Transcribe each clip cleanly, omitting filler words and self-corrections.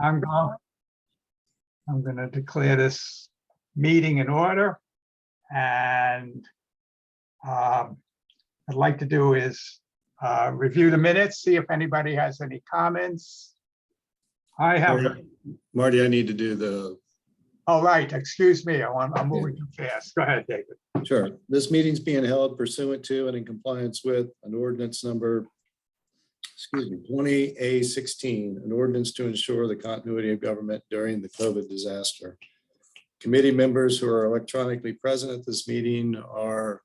I'm going to declare this meeting in order. And I'd like to do is review the minutes, see if anybody has any comments. I have. Marty, I need to do the. Oh, right. Excuse me. I'm moving too fast. Go ahead, David. Sure. This meeting's being held pursuant to and in compliance with an ordinance number 20A16, an ordinance to ensure the continuity of government during the COVID disaster. Committee members who are electronically present at this meeting are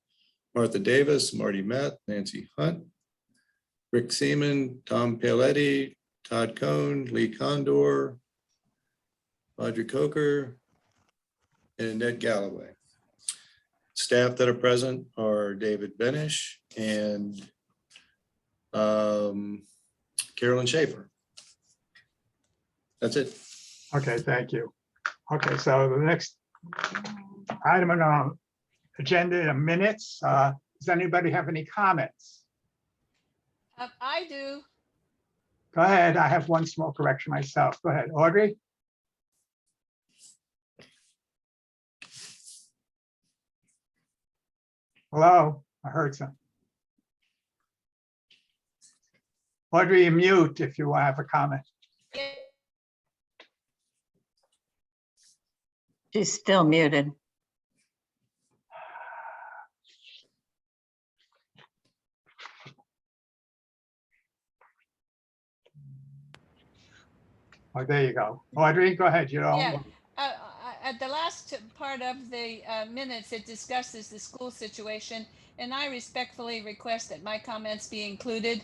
Martha Davis, Marty Met, Nancy Hunt, Rick Seaman, Tom Paletti, Todd Cohn, Lee Condor, Audrey Coker, and Ned Galloway. Staff that are present are David Benish and Carolyn Schaefer. That's it. Okay, thank you. Okay, so the next item on our agenda, minutes. Does anybody have any comments? I do. Go ahead. I have one small correction myself. Go ahead, Audrey. Hello, I heard some. Audrey, you mute if you have a comment. She's still muted. Oh, there you go. Audrey, go ahead. You know. Yeah. At the last part of the minutes, it discusses the school situation, and I respectfully request that my comments be included.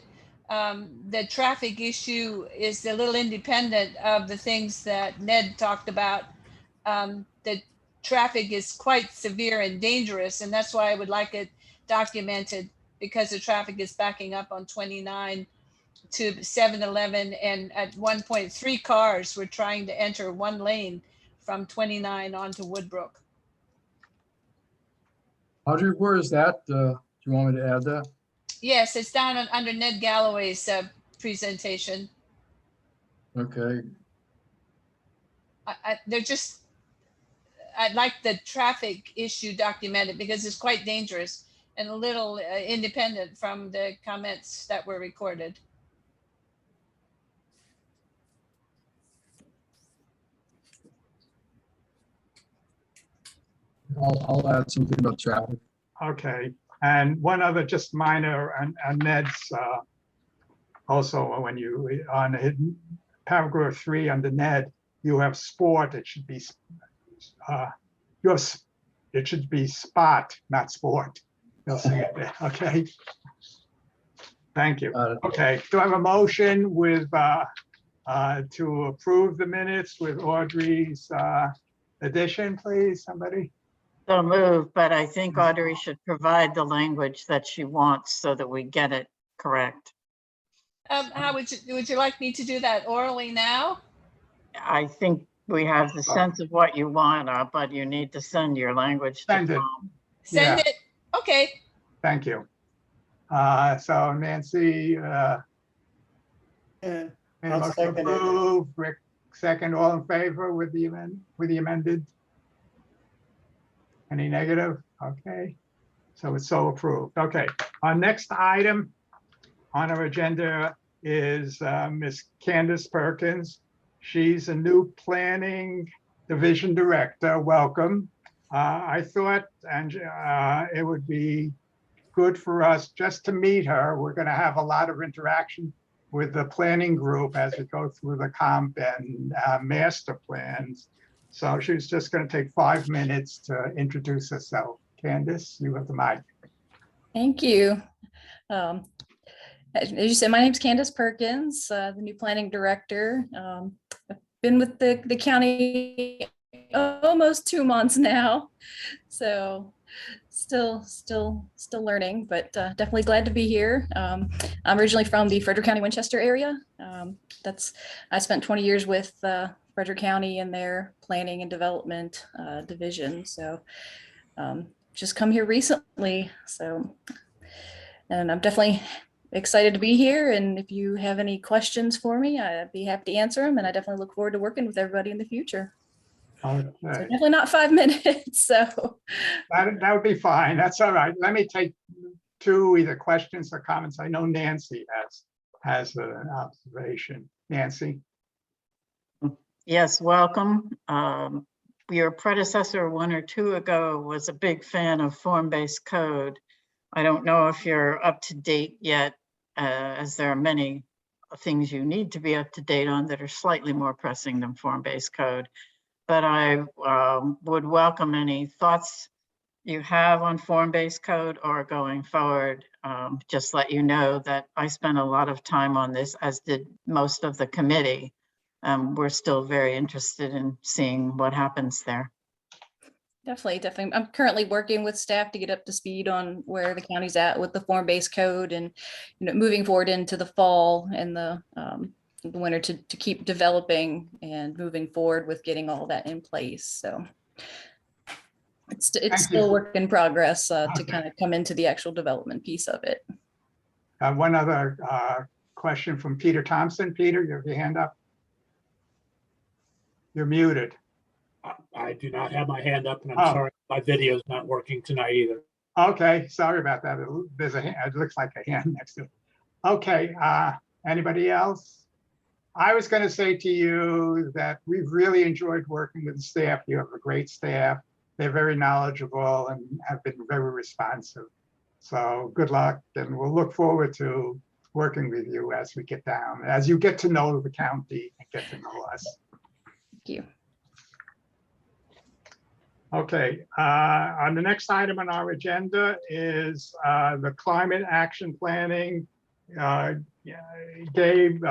The traffic issue is a little independent of the things that Ned talked about. The traffic is quite severe and dangerous, and that's why I would like it documented, because the traffic is backing up on 29 to 7-Eleven, and at one point 3 cars were trying to enter one lane from 29 onto Woodbrook. Audrey, where is that? Do you want me to add that? Yes, it's down under Ned Galloway's presentation. Okay. I'd like the traffic issue documented because it's quite dangerous and a little independent from the comments that were recorded. I'll add something about traffic. Okay, and one other just minor, and Ned's also when you on paragraph 3 under Ned, you have sport. It should be it should be spot, not sport. You'll see it there. Okay. Thank you. Okay. Do I have a motion with to approve the minutes with Audrey's addition, please? Somebody. So moved, but I think Audrey should provide the language that she wants so that we get it correct. How would you like me to do that orally now? I think we have the sense of what you want, but you need to send your language. Send it. Send it. Okay. Thank you. So Nancy, made a motion to approve. Rick, second. All in favor with the amended? Any negative? Okay. So it's so approved. Okay. Our next item on our agenda is Miss Candace Perkins. She's a new planning division director. Welcome. I thought it would be good for us just to meet her. We're going to have a lot of interaction with the planning group as we go through the comp and master plans. So she's just going to take 5 minutes to introduce herself. Candace, you have the mic. Thank you. As you said, my name's Candace Perkins, the new planning director. I've been with the county almost 2 months now, so still learning, but definitely glad to be here. I'm originally from the Frederick County, Winchester area. I spent 20 years with Frederick County in their planning and development division. So just come here recently. So, and I'm definitely excited to be here. And if you have any questions for me, I'd be happy to answer them. And I definitely look forward to working with everybody in the future. So Okay, definitely not 5 minutes. So that would be fine. That's all right. Let me take two either questions or comments. I know Nancy has an observation. Nancy? Yes, welcome. Your predecessor 1 or 2 ago was a big fan of form-based code. I don't know if you're up to date yet, as there are many things you need to be up to date on that are slightly more pressing than form-based code. But I would welcome any thoughts you have on form-based code or going forward. Just let you know that I spent a lot of time on this, as did most of the committee. We're still very interested in seeing what happens there. definitely. I'm currently working with staff to get up to speed on where the county's at with the form-based code, and moving forward into the fall and the winter to keep developing and moving forward with getting all that in place. So it's still a work in progress to kind of come into the actual development piece of it. One other question from Peter Thompson. Peter, you have your hand up. You're muted. I do not have my hand up, and I'm Oh. sorry, my video is not working tonight either. Okay, sorry about that. There's a hand, it looks like a hand next to it. Okay, anybody else? I was going to say to you that we've really enjoyed working with the staff. You have a great staff. They're very knowledgeable and have been very responsive. So good luck, and we'll look forward to working with you as we get down, as you get to know the county and get to know us. Thank you. Okay, on the next item on our agenda is the climate action planning. Gabe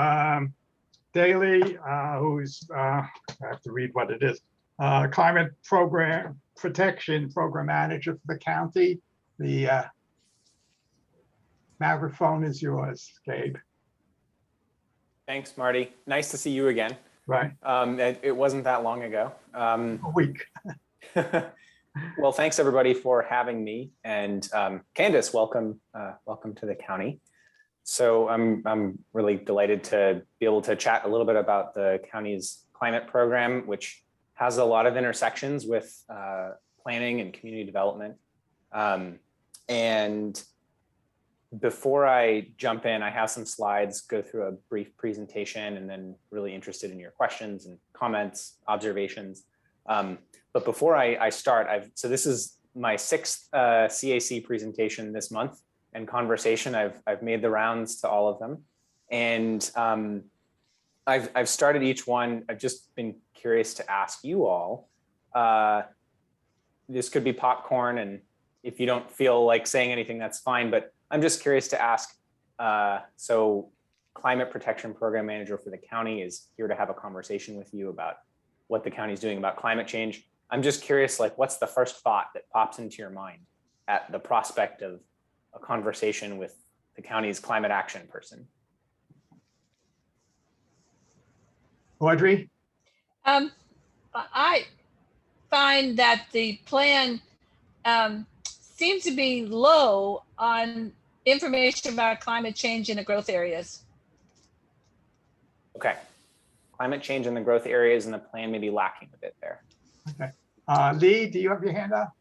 Daly, who's, I have to read what it is, Climate Program Protection Program Manager for the county. The microphone is yours, Gabe. Thanks, Marty. Nice to see you again. Right, It wasn't that long ago. a week. Well, thanks everybody for having me, and Candace, welcome to the county. So I'm really delighted to be able to chat a little bit about the county's climate program, which has a lot of intersections with planning and community development. And before I jump in, I have some slides, go through a brief presentation, and then really interested in your questions and comments, observations. But before I start, so this is my 6th CAC presentation this month and conversation. I've made the rounds to all of them, and I've started each one. I've just been curious to ask you all. This could be popcorn, and if you don't feel like saying anything, that's fine. But I'm just curious to ask. So, Climate Protection Program Manager for the county is here to have a conversation with you about what the county is doing about climate change. I'm just curious, like, what's the first thought that pops into your mind at the prospect of a conversation with the county's climate action person? Audrey? I find that the plan seems to be low on information about climate change in the growth areas. Okay. Climate change in the growth areas and the plan may be lacking a bit there. Okay. Lee, do you have your hand up?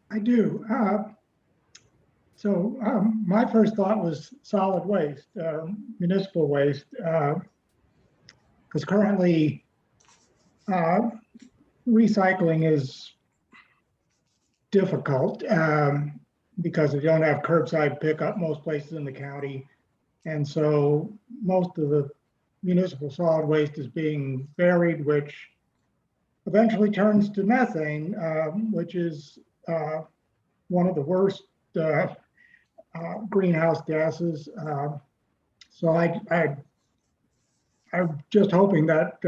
I do. My first thought was solid waste, municipal waste, because currently recycling is difficult because we don't have curbside pickup most places in the county. And so most of the municipal solid waste is being buried, which eventually turns to methane, which is one of the worst greenhouse gases. So I'm just hoping that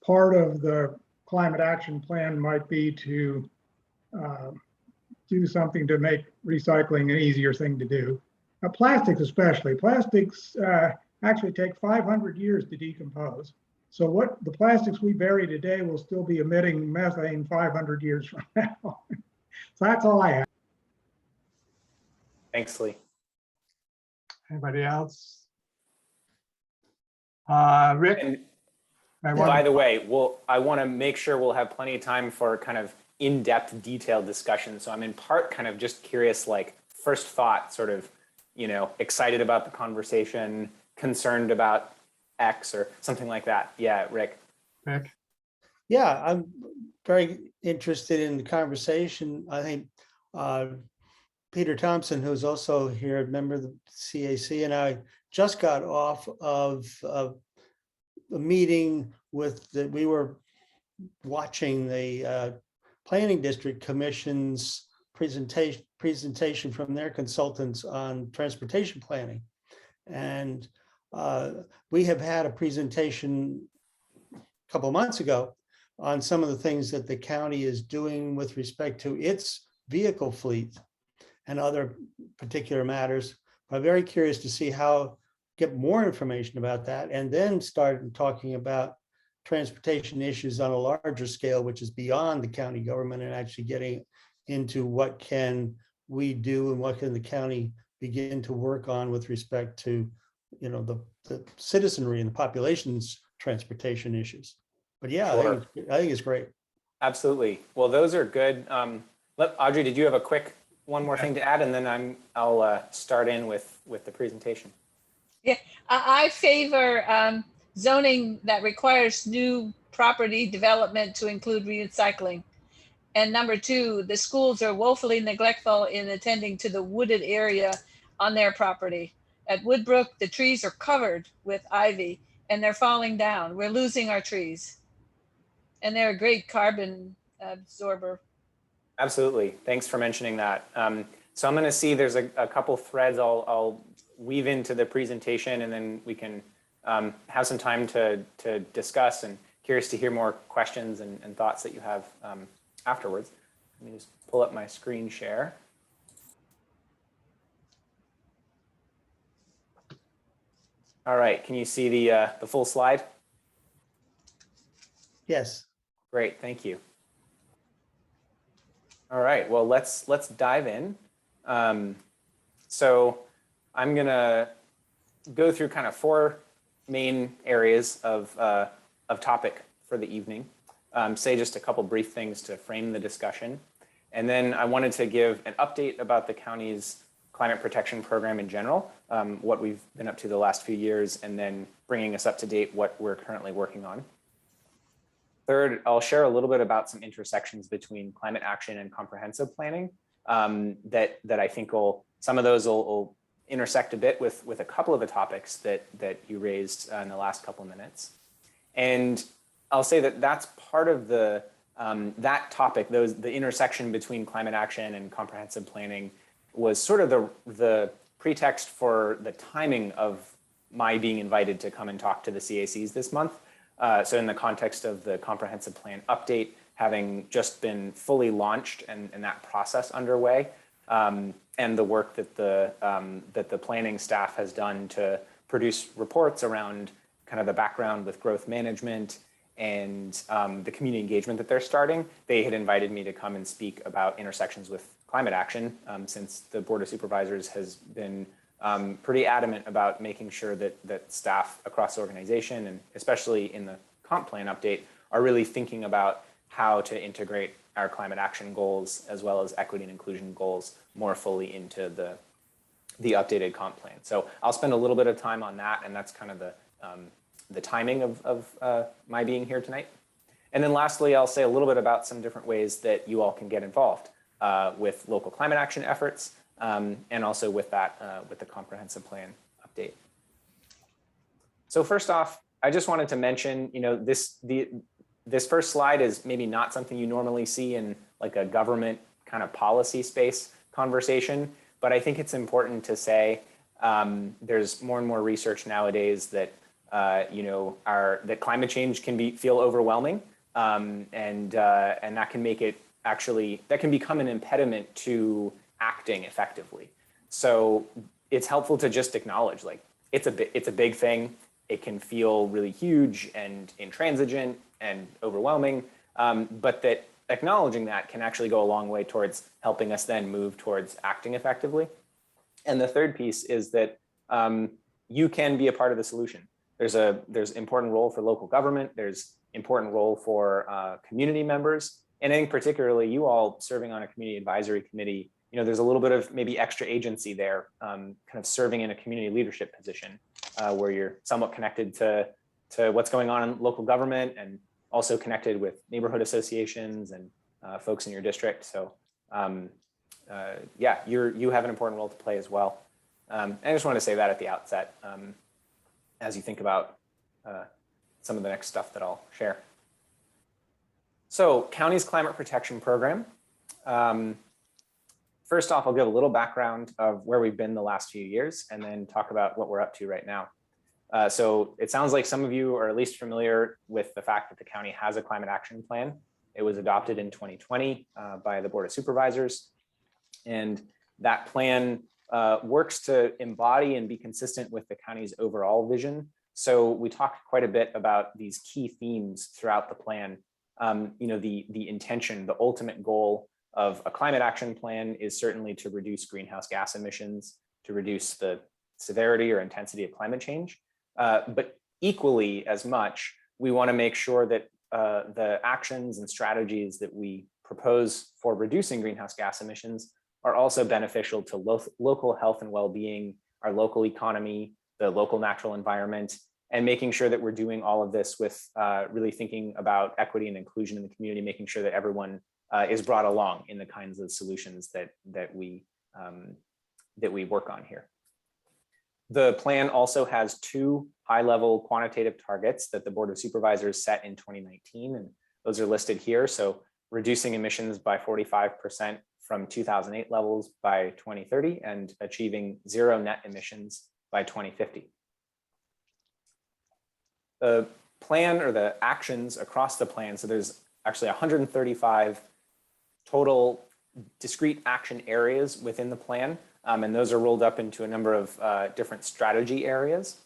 part of the climate action plan might be to do something to make recycling an easier thing to do. Plastics especially. Plastics actually take 500 years to decompose. So what the plastics we bury today will still be emitting methane 500 years from now. So that's all I have. Thanks, Lee. Anybody else? Rick? And I by want the way, I want to make sure we'll have plenty of time for kind of in-depth, detailed discussion. So I'm in part kind of just curious, like first thought, sort of, excited about the conversation, concerned about X or something like that. Yeah, Rick. Rick. Yeah, I'm very interested in the conversation. I think Peter Thompson, who's also here, a member of the CAC, and I just got off of a meeting we were watching the Planning District Commission's presentation from their consultants on transportation planning. And we have had a presentation a couple of months ago on some of the things that the county is doing with respect to its vehicle fleet and other particular matters. I'm very curious to see get more information about that, and then start talking about transportation issues on a larger scale, which is beyond the county government, and actually getting into what can we do and what can the county begin to work on with respect to, the citizenry and the population's transportation issues. But yeah, Sure. I think it's great. Absolutely. Well, those are good. Audrey, did you have one more thing to add? And then I'll start in with the presentation. Yeah, I favor zoning that requires new property development to include recycling. And number two, the schools are woefully neglectful in attending to the wooded area on their property. At Woodbrook, the trees are covered with ivy and they're falling down. We're losing our trees. And they're a great carbon absorber. Absolutely. Thanks for mentioning that. So I'm going to see there's a couple threads I'll weave into the presentation, and then we can have some time to discuss, and curious to hear more questions and thoughts that you have afterwards. Let me just pull up my screen share. All right, can you see the full slide? Yes. Great, thank you. All right, well, let's dive in. So I'm gonna go through kind of four main areas of topic for the evening. Say just a couple brief things to frame the discussion. And then I wanted to give an update about the county's climate protection program in general, what we've been up to the last few years, and then bringing us up to date what we're currently working on. Third, I'll share a little bit about some intersections between climate action and comprehensive planning that I think some of those will intersect a bit with a couple of the topics that you raised in the last couple of minutes. And I'll say that that's part of that topic, the intersection between climate action and comprehensive planning was sort of the pretext for the timing of my being invited to come and talk to the CACs this month. So in the context of the comprehensive plan update having just been fully launched and that process underway, and the work that the planning staff has done to produce reports around kind of the background with growth management and the community engagement that they're starting, they had invited me to come and speak about intersections with climate action, since the Board of Supervisors has been pretty adamant about making sure that staff across the organization, and especially in the comp plan update, are really thinking about how to integrate our climate action goals as well as equity and inclusion goals more fully into the updated comp plan. So I'll spend a little bit of time on that, and that's kind of the timing of my being here tonight. And then lastly, I'll say a little bit about some different ways that you all can get involved with local climate action efforts, and also with the comprehensive plan update. So first off, I just wanted to mention, this first slide is maybe not something you normally see in like a government kind of policy space conversation, but I think it's important to say there's more and more research nowadays that that climate change can feel overwhelming, and that can make it that can become an impediment to acting effectively. So it's helpful to just acknowledge, like, it's a big thing. It can feel really huge and intransigent and overwhelming, but that acknowledging that can actually go a long way towards helping us then move towards acting effectively. And the third piece is that you can be a part of the solution. There's important role for local government. There's important role for community members. And I think particularly you all serving on a community advisory committee, there's a little bit of maybe extra agency there, kind of serving in a community leadership position where you're somewhat connected to what's going on in local government and also connected with neighborhood associations and folks in your district. So yeah, you have an important role to play as well. I just want to say that at the outset as you think about some of the next stuff that I'll share. So county's climate protection program. First off, I'll give a little background of where we've been the last few years and then talk about what we're up to right now. So it sounds like some of you are at least familiar with the fact that the county has a climate action plan. It was adopted in 2020 by the Board of Supervisors. And that plan works to embody and be consistent with the county's overall vision. So we talked quite a bit about these key themes throughout the plan. The intention, the ultimate goal of a climate action plan is certainly to reduce greenhouse gas emissions, to reduce the severity or intensity of climate change. But equally as much, we want to make sure that the actions and strategies that we propose for reducing greenhouse gas emissions are also beneficial to local health and well-being, our local economy, the local natural environment, and making sure that we're doing all of this with really thinking about equity and inclusion in the community, making sure that everyone is brought along in the kinds of solutions that we work on here. The plan also has 2 high-level quantitative targets that the Board of Supervisors set in 2019, and those are listed here. So reducing emissions by 45% from 2008 levels by 2030 and achieving 0 net emissions by 2050. The plan or the actions across the plan, so there's actually 135 total discrete action areas within the plan, and those are rolled up into a number of different strategy areas.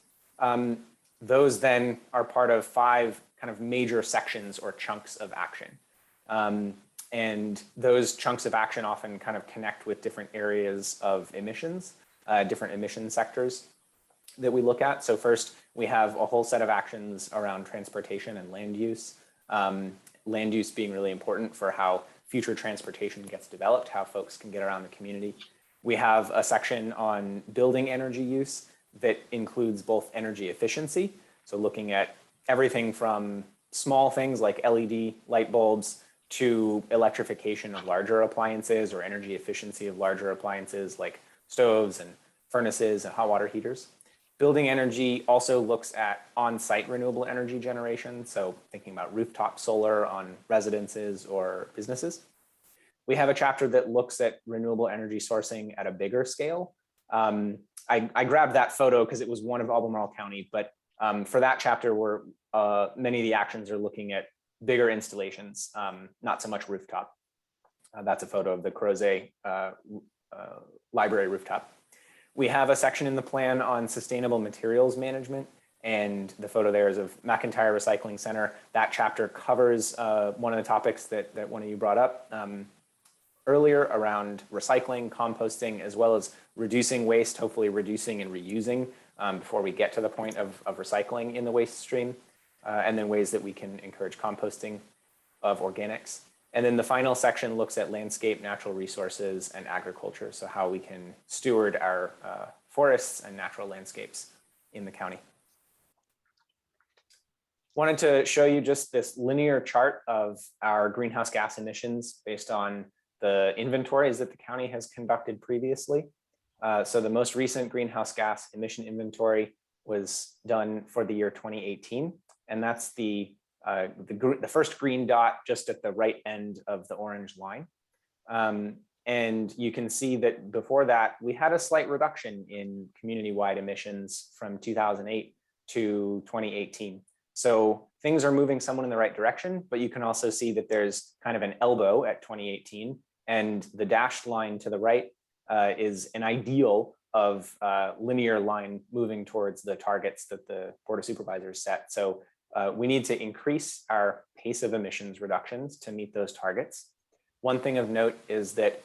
Those then are part of 5 kind of major sections or chunks of action. And those chunks of action often kind of connect with different areas of emissions, different emission sectors that we look at. So first, we have a whole set of actions around transportation and land use. Land use being really important for how future transportation gets developed, how folks can get around the community. We have a section on building energy use that includes both energy efficiency, so looking at everything from small things like LED light bulbs to electrification of larger appliances or energy efficiency of larger appliances like stoves and furnaces and hot water heaters. Building energy also looks at on-site renewable energy generation, so thinking about rooftop solar on residences or businesses. We have a chapter that looks at renewable energy sourcing at a bigger scale. I grabbed that photo because it was one of Albemarle County, but for that chapter, where many of the actions are looking at bigger installations, not so much rooftop. That's a photo of the Crozet Library rooftop. We have a section in the plan on sustainable materials management, and the photo there is of McIntyre Recycling Center. That chapter covers one of the topics that one of you brought up earlier around recycling, composting, as well as reducing waste, hopefully reducing and reusing before we get to the point of recycling in the waste stream, and then ways that we can encourage composting of organics. And then the final section looks at landscape, natural resources, and agriculture, so how we can steward our forests and natural landscapes in the county. Wanted to show you just this linear chart of our greenhouse gas emissions based on the inventories that the county has conducted previously. So the most recent greenhouse gas emission inventory was done for the year 2018, and that's the first green dot just at the right end of the orange line. And you can see that before that, we had a slight reduction in community-wide emissions from 2008 to 2018. So things are moving somewhat in the right direction, but you can also see that there's kind of an elbow at 2018, and the dashed line to the right is an ideal of linear line moving towards the targets that the Board of Supervisors set. So we need to increase our pace of emissions reductions to meet those targets. One thing of note is that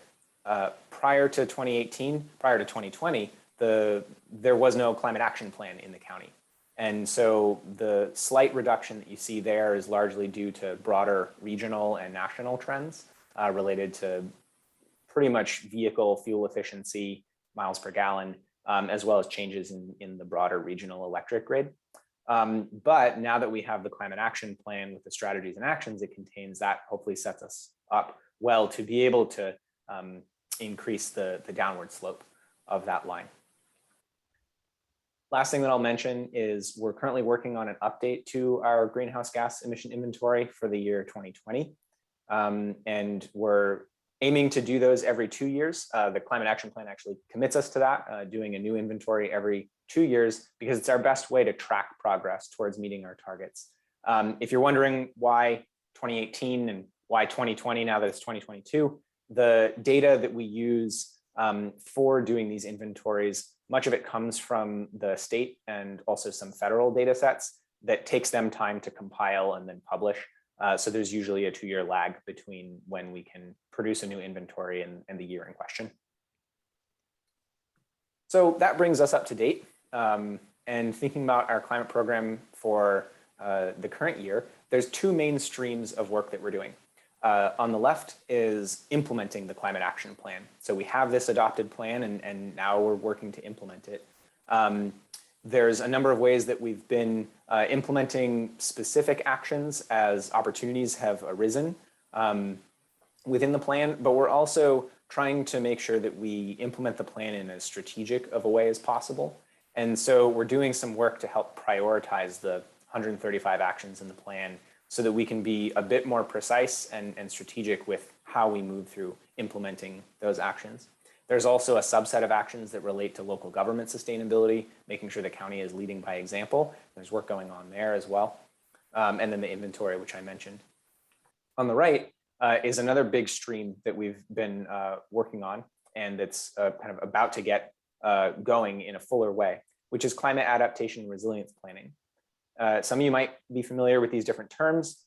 prior to 2020, there was no climate action plan in the county. And so the slight reduction that you see there is largely due to broader regional and national trends related to pretty much vehicle fuel efficiency, miles per gallon, as well as changes in the broader regional electric grid. But now that we have the climate action plan with the strategies and actions it contains, that hopefully sets us up well to be able to increase the downward slope of that line. Last thing that I'll mention is we're currently working on an update to our greenhouse gas emission inventory for the year 2020. And we're aiming to do those every 2 years. The climate action plan actually commits us to that, doing a new inventory every 2 years, because it's our best way to track progress towards meeting our targets. If you're wondering why 2018 and why 2020 now that it's 2022, the data that we use for doing these inventories, much of it comes from the state and also some federal data sets that takes them time to compile and then publish. So there's usually a 2-year lag between when we can produce a new inventory and the year in question. So that brings us up to date. And thinking about our climate program for the current year, there's 2 main streams of work that we're doing. On the left is implementing the climate action plan. So we have this adopted plan and now we're working to implement it. There's a number of ways that we've been implementing specific actions as opportunities have arisen within the plan, but we're also trying to make sure that we implement the plan in as strategic of a way as possible. And so we're doing some work to help prioritize the 135 actions in the plan so that we can be a bit more precise and strategic with how we move through implementing those actions. There's also a subset of actions that relate to local government sustainability, making sure the county is leading by example. There's work going on there as well. And then the inventory, which I mentioned. On the right is another big stream that we've been working on, and it's kind of about to get going in a fuller way, which is climate adaptation and resilience planning. Some of you might be familiar with these different terms.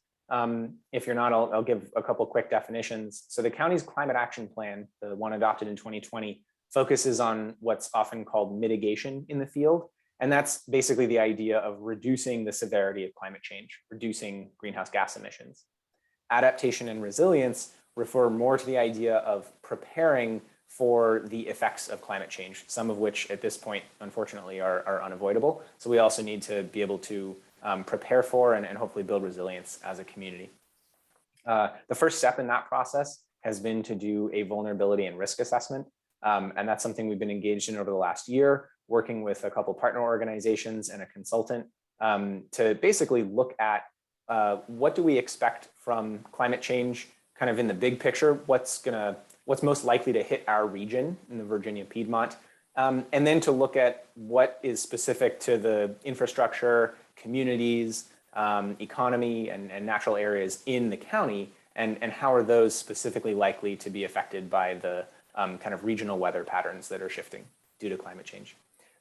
If you're not, I'll give a couple quick definitions. So the county's climate action plan, the one adopted in 2020, focuses on what's often called mitigation in the field. And that's basically the idea of reducing the severity of climate change, reducing greenhouse gas emissions. Adaptation and resilience refer more to the idea of preparing for the effects of climate change, some of which at this point, unfortunately, are unavoidable. So we also need to be able to prepare for and hopefully build resilience as a community. The first step in that process has been to do a vulnerability and risk assessment. And that's something we've been engaged in over the last year, working with a couple partner organizations and a consultant to basically look at what do we expect from climate change kind of in the big picture, what's most likely to hit our region in the Virginia Piedmont, and then to look at what is specific to the infrastructure, communities, economy, and natural areas in the county, and how are those specifically likely to be affected by the kind of regional weather patterns that are shifting due to climate change.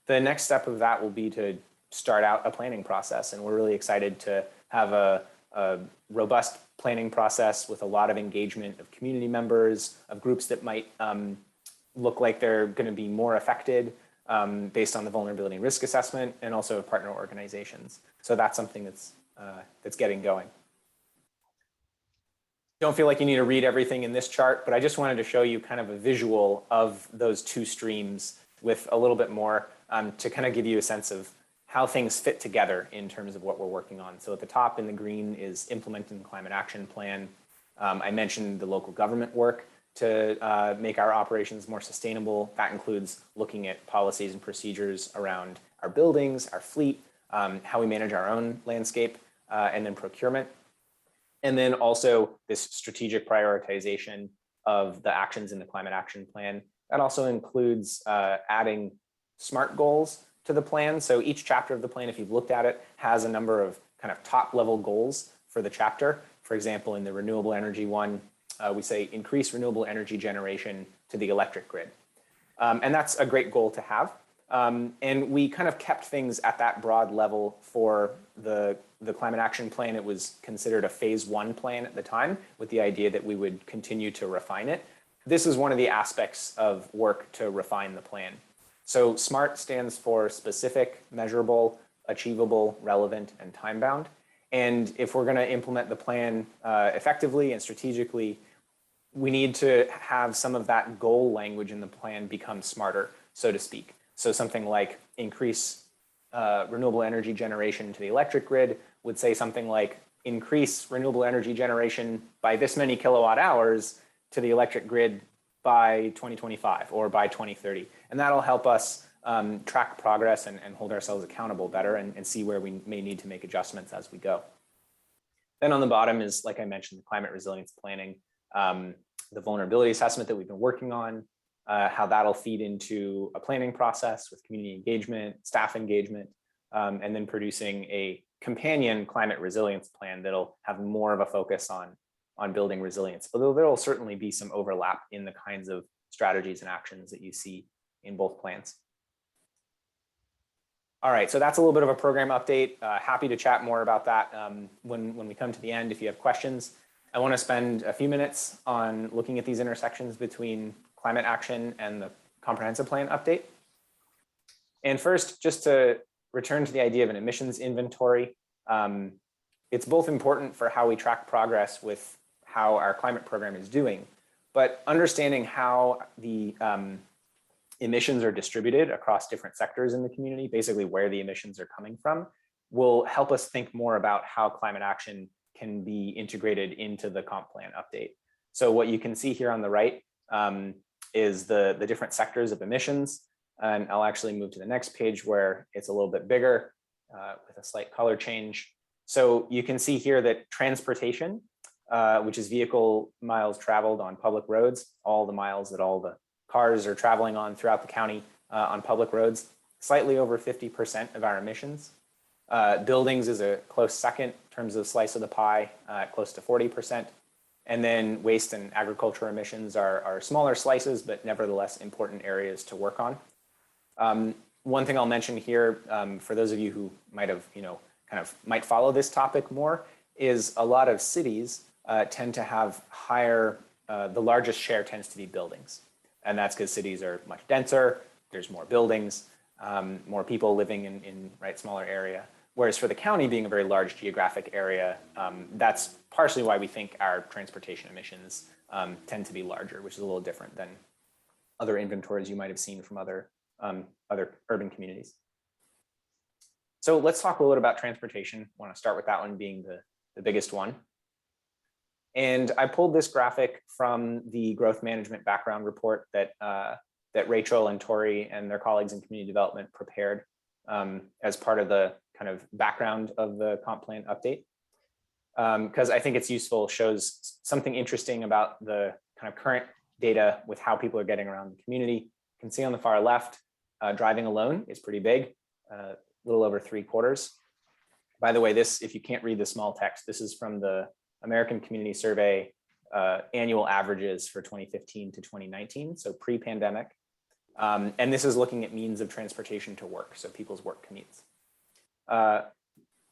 The next step of that will be to start out a planning process, and we're really excited to have a robust planning process with a lot of engagement of community members, of groups that might look like they're going to be more affected based on the vulnerability and risk assessment, and also partner organizations. So that's something that's getting going. Don't feel like you need to read everything in this chart, but I just wanted to show you kind of a visual of those 2 streams with a little bit more to kind of give you a sense of how things fit together in terms of what we're working on. So at the top in the green is implementing the climate action plan. I mentioned the local government work to make our operations more sustainable. That includes looking at policies and procedures around our buildings, our fleet, how we manage our own landscape, and then procurement. And then also this strategic prioritization of the actions in the climate action plan. That also includes adding SMART goals to the plan. So each chapter of the plan, if you've looked at it, has a number of kind of top level goals for the chapter. For example, in the renewable energy one, we say increase renewable energy generation to the electric grid. And that's a great goal to have. And we kind of kept things at that broad level for the climate action plan. It was considered a phase 1 plan at the time, with the idea that we would continue to refine it. This is one of the aspects of work to refine the plan. So SMART stands for specific, measurable, achievable, relevant, and time-bound. And if we're going to implement the plan effectively and strategically, we need to have some of that goal language in the plan become smarter, so to speak. So something like increase renewable energy generation to the electric grid would say something like increase renewable energy generation by this many kilowatt hours to the electric grid by 2025 or by 2030. And that'll help us track progress and hold ourselves accountable better and see where we may need to make adjustments as we go. Then on the bottom is, like I mentioned, the climate resilience planning, the vulnerability assessment that we've been working on, how that'll feed into a planning process with community engagement, staff engagement, and then producing a companion climate resilience plan that'll have more of a focus on building resilience, although there will certainly be some overlap in the kinds of strategies and actions that you see in both plans. All right, so that's a little bit of a program update. Happy to chat more about that when we come to the end if you have questions. I want to spend a few minutes on looking at these intersections between climate action and the comprehensive plan update. And first, just to return to the idea of an emissions inventory, it's both important for how we track progress with how our climate program is doing, but understanding how the emissions are distributed across different sectors in the community, basically where the emissions are coming from, will help us think more about how climate action can be integrated into the comp plan update. So what you can see here on the right is the different sectors of emissions. And I'll actually move to the next page where it's a little bit bigger with a slight color change. So you can see here that transportation, which is vehicle miles traveled on public roads, all the miles that all the cars are traveling on throughout the county on public roads, slightly over 50% of our emissions. Buildings is a close second in terms of slice of the pie, close to 40%. And then waste and agriculture emissions are smaller slices, but nevertheless important areas to work on. One thing I'll mention here, for those of you who might have, might follow this topic more, is a lot of cities tend to have higher, the largest share tends to be buildings. And that's because cities are much denser, there's more buildings, more people living in smaller area. Whereas for the county being a very large geographic area, that's partially why we think our transportation emissions tend to be larger, which is a little different than other inventories you might have seen from other urban communities. So let's talk a little bit about transportation. I want to start with that one being the biggest one. And I pulled this graphic from the growth management background report that Rachel and Tori and their colleagues in community development prepared as part of the kind of background of the comp plan update. Because I think it's useful, shows something interesting about the kind of current data with how people are getting around the community. You can see on the far left, driving alone is pretty big, a little over 3/4. By the way, this, if you can't read the small text, this is from the American Community Survey annual averages for 2015 to 2019, so pre-pandemic. And this is looking at means of transportation to work, so people's work commutes.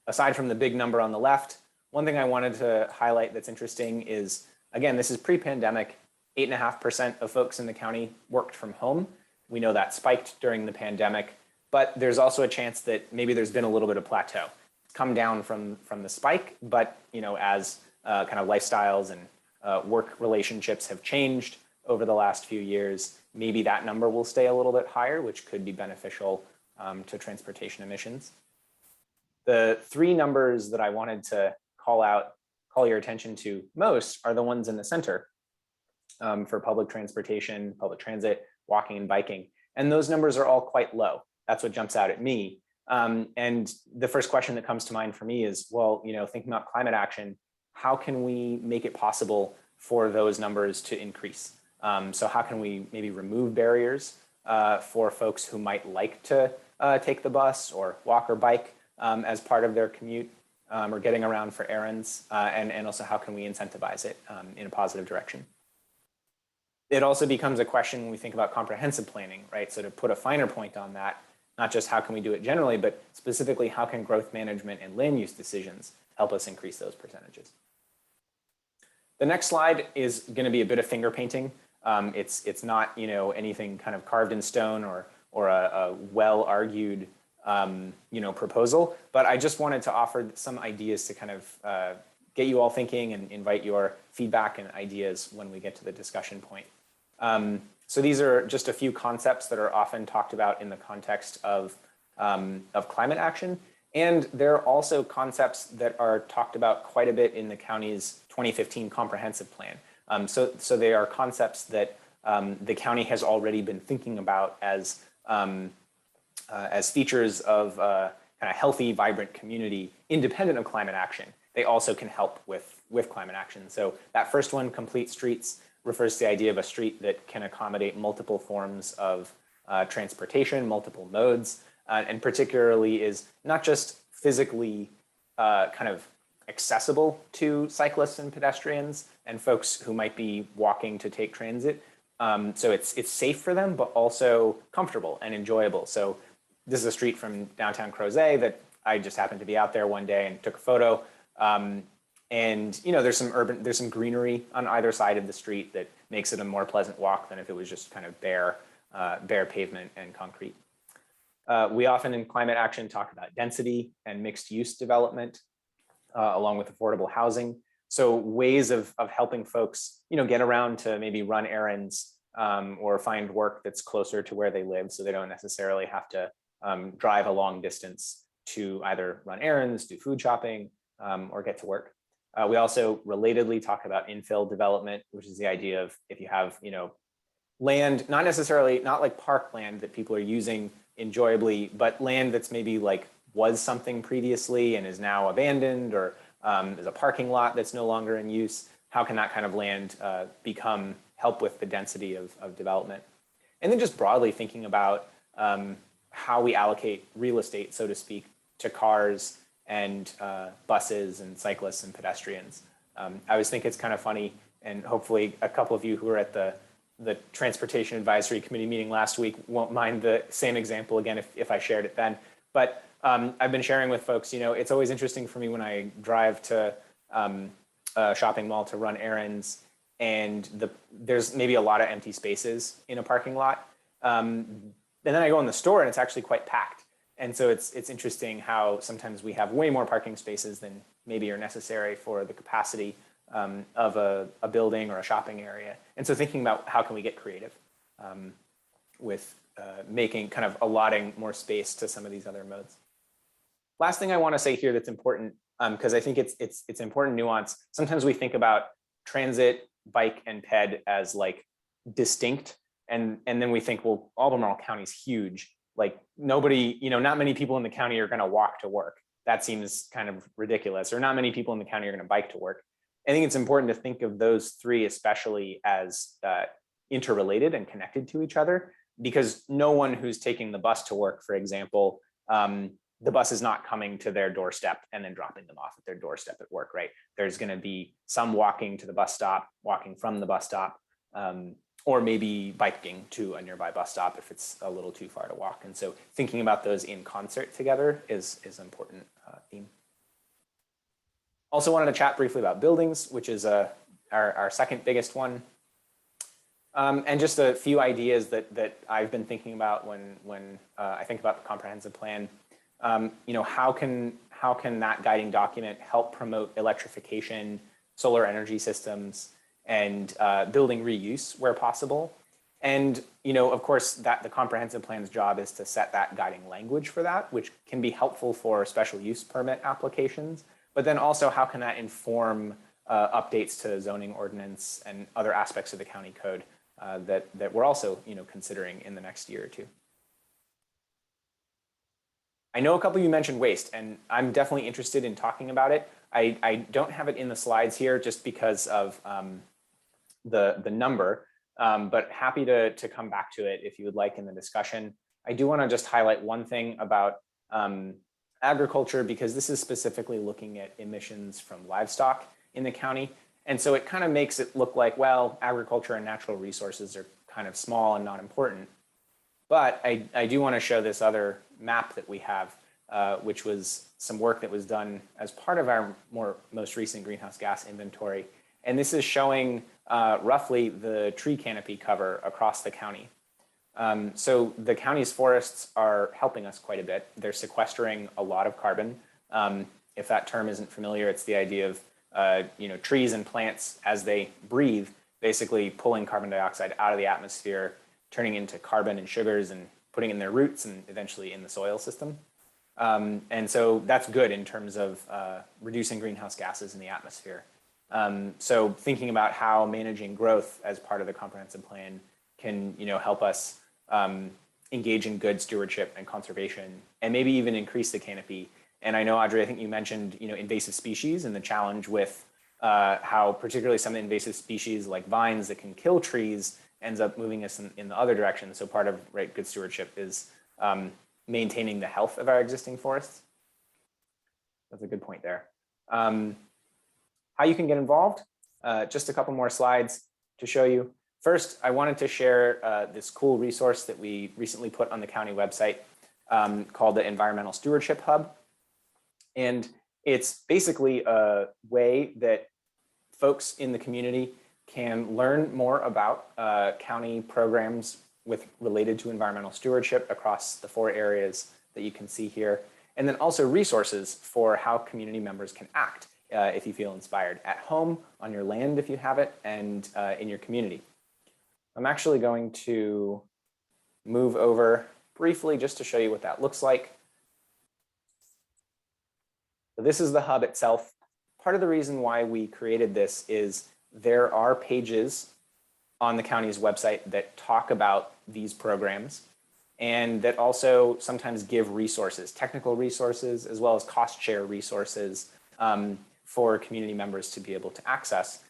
Aside from the big number on the left, one thing I wanted to highlight that's interesting is, again, this is pre-pandemic, 8.5% of folks in the county worked from home. We know that spiked during the pandemic, but there's also a chance that maybe there's been a little bit of plateau. It's come down from the spike, but as kind of lifestyles and work relationships have changed over the last few years, maybe that number will stay a little bit higher, which could be beneficial to transportation emissions. The three numbers that I wanted to call your attention to most are the ones in the center for public transportation, public transit, walking and biking. And those numbers are all quite low. That's what jumps out at me. And the first question that comes to mind for me is, well, thinking about climate action, how can we make it possible for those numbers to increase? So how can we maybe remove barriers for folks who might like to take the bus or walk or bike as part of their commute or getting around for errands? And also how can we incentivize it in a positive direction? It also becomes a question when we think about comprehensive planning, right? So to put a finer point on that, not just how can we do it generally, but specifically how can growth management and land use decisions help us increase those percentages? The next slide is going to be a bit of finger painting. It's not anything kind of carved in stone or or a well-argued proposal, but I just wanted to offer some ideas to kind of get you all thinking and invite your feedback and ideas when we get to the discussion point. So these are just a few concepts that are often talked about in the context of climate action. And there are also concepts that are talked about quite a bit in the county's 2015 comprehensive plan. So they are concepts that the county has already been thinking about as features of a kind of healthy, vibrant community, independent of climate action. They also can help with climate action. So that first one, complete streets, refers to the idea of a street that can accommodate multiple forms of transportation, multiple modes, and particularly is not just physically kind of accessible to cyclists and pedestrians and folks who might be walking to take transit. So it's safe for them, but also comfortable and enjoyable. So this is a street from downtown Crozet that I just happened to be out there one day and took a photo. And there's some greenery on either side of the street that makes it a more pleasant walk than if it was just kind of bare pavement and concrete. We often in climate action talk about density and mixed use development along with affordable housing. So ways of helping folks, get around to maybe run errands or find work that's closer to where they live, so they don't necessarily have to drive a long distance to either run errands, do food shopping, or get to work. We also relatedly talk about infill development, which is the idea of if you have, land, not like park land that people are using enjoyably, but land that's maybe like was something previously and is now abandoned, or is a parking lot that's no longer in use. How can that kind of land help with the density of development? And then just broadly thinking about how we allocate real estate, so to speak, to cars and buses and cyclists and pedestrians. I always think it's kind of funny, and hopefully a couple of you who were at the Transportation Advisory Committee meeting last week won't mind the same example again if I shared it then. But I've been sharing with folks, it's always interesting for me when I drive to a shopping mall to run errands and there's maybe a lot of empty spaces in a parking lot. And then I go in the store and it's actually quite packed. And so it's interesting how sometimes we have way more parking spaces than maybe are necessary for the capacity of a building or a shopping area. And so thinking about how can we get creative with making kind of allotting more space to some of these other modes. Last thing I want to say here that's important, because I think it's important nuance. Sometimes we think about transit, bike, and ped as like distinct, and then we think, well, Albemarle County is huge. Like nobody, not many people in the county are going to walk to work. That seems kind of ridiculous. Or not many people in the county are going to bike to work. I think it's important to think of those three especially as interrelated and connected to each other, because no one who's taking the bus to work, for example, the bus is not coming to their doorstep and then dropping them off at their doorstep at work, right? There's going to be some walking to the bus stop, walking from the bus stop, or maybe biking to a nearby bus stop if it's a little too far to walk. And so thinking about those in concert together is an important theme. Also wanted to chat briefly about buildings, which is our second biggest one. And just a few ideas that I've been thinking about when I think about the comprehensive plan. How can that guiding document help promote electrification, solar energy systems, and building reuse where possible? And of course, the comprehensive plan's job is to set that guiding language for that, which can be helpful for special use permit applications. But then also, how can that inform updates to zoning ordinance and other aspects of the county code that we're also considering in the next year or two? I know a couple of you mentioned waste, and I'm definitely interested in talking about it. I don't have it in the slides here just because of the number, but happy to come back to it if you would like in the discussion. I do want to just highlight one thing about agriculture, because this is specifically looking at emissions from livestock in the county. And so it kind of makes it look like, well, agriculture and natural resources are kind of small and not important. But I do want to show this other map that we have, which was some work that was done as part of our most recent greenhouse gas inventory. And this is showing roughly the tree canopy cover across the county. So the county's forests are helping us quite a bit. They're sequestering a lot of carbon. If that term isn't familiar, it's the idea of trees and plants, as they breathe, basically pulling carbon dioxide out of the atmosphere, turning into carbon and sugars and putting in their roots and eventually in the soil system. And so that's good in terms of reducing greenhouse gases in the atmosphere. So thinking about how managing growth as part of the comprehensive plan can help us engage in good stewardship and conservation, and maybe even increase the canopy. And I know, Audrey, I think you mentioned invasive species and the challenge with how particularly some invasive species like vines that can kill trees ends up moving us in the other direction. So part of good stewardship is maintaining the health of our existing forests. That's a good point there. How you can get involved, just a couple more slides to show you. First, I wanted to share this cool resource that we recently put on the county website called the Environmental Stewardship Hub. And it's basically a way that folks in the community can learn more about county programs related to environmental stewardship across the 4 areas that you can see here. And then also resources for how community members can act if you feel inspired at home, on your land if you have it, and in your community. I'm actually going to move over briefly just to show you what that looks like. So this is the hub itself. Part of the reason why we created this is there are pages on the county's website that talk about these programs and that also sometimes give resources, technical resources, as well as cost share resources for community members to be able to access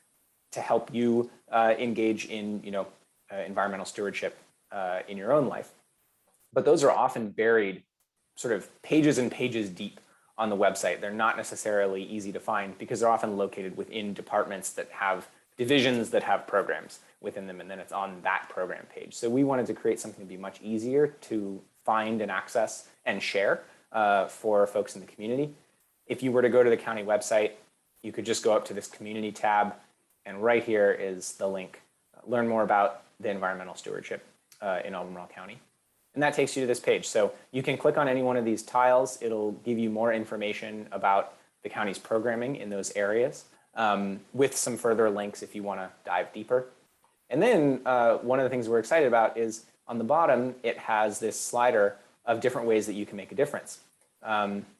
to help you engage in environmental stewardship in your own life. But those are often buried sort of pages and pages deep on the website. They're not necessarily easy to find because they're often located within departments that have divisions that have programs within them, and then it's on that program page. So we wanted to create something to be much easier to find and access and share for folks in the community. If you were to go to the county website, you could just go up to this community tab, and right here is the link. Learn more about the environmental stewardship in Albemarle County. And that takes you to this page. So you can click on any one of these tiles. It'll give you more information about the county's programming in those areas with some further links if you want to dive deeper. And then one of the things we're excited about is on the bottom, it has this slider of different ways that you can make a difference.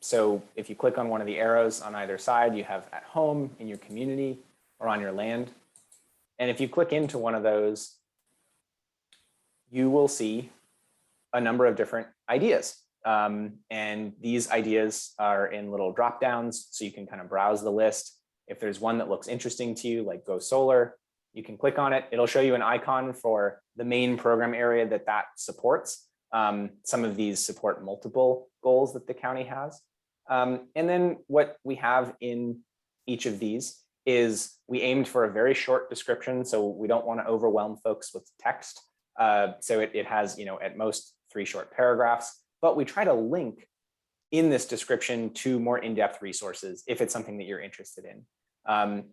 So if you click on one of the arrows on either side, you have at home, in your community, or on your land. And if you click into one of those, you will see a number of different ideas. And these ideas are in little drop downs, so you can kind of browse the list. If there's one that looks interesting to you, like Go Solar, you can click on it. It'll show you an icon for the main program area that supports. Some of these support multiple goals that the county has. And then what we have in each of these is we aimed for a very short description, so we don't want to overwhelm folks with text. So it has, at most 3 short paragraphs, but we try to link in this description to more in-depth resources if it's something that you're interested in.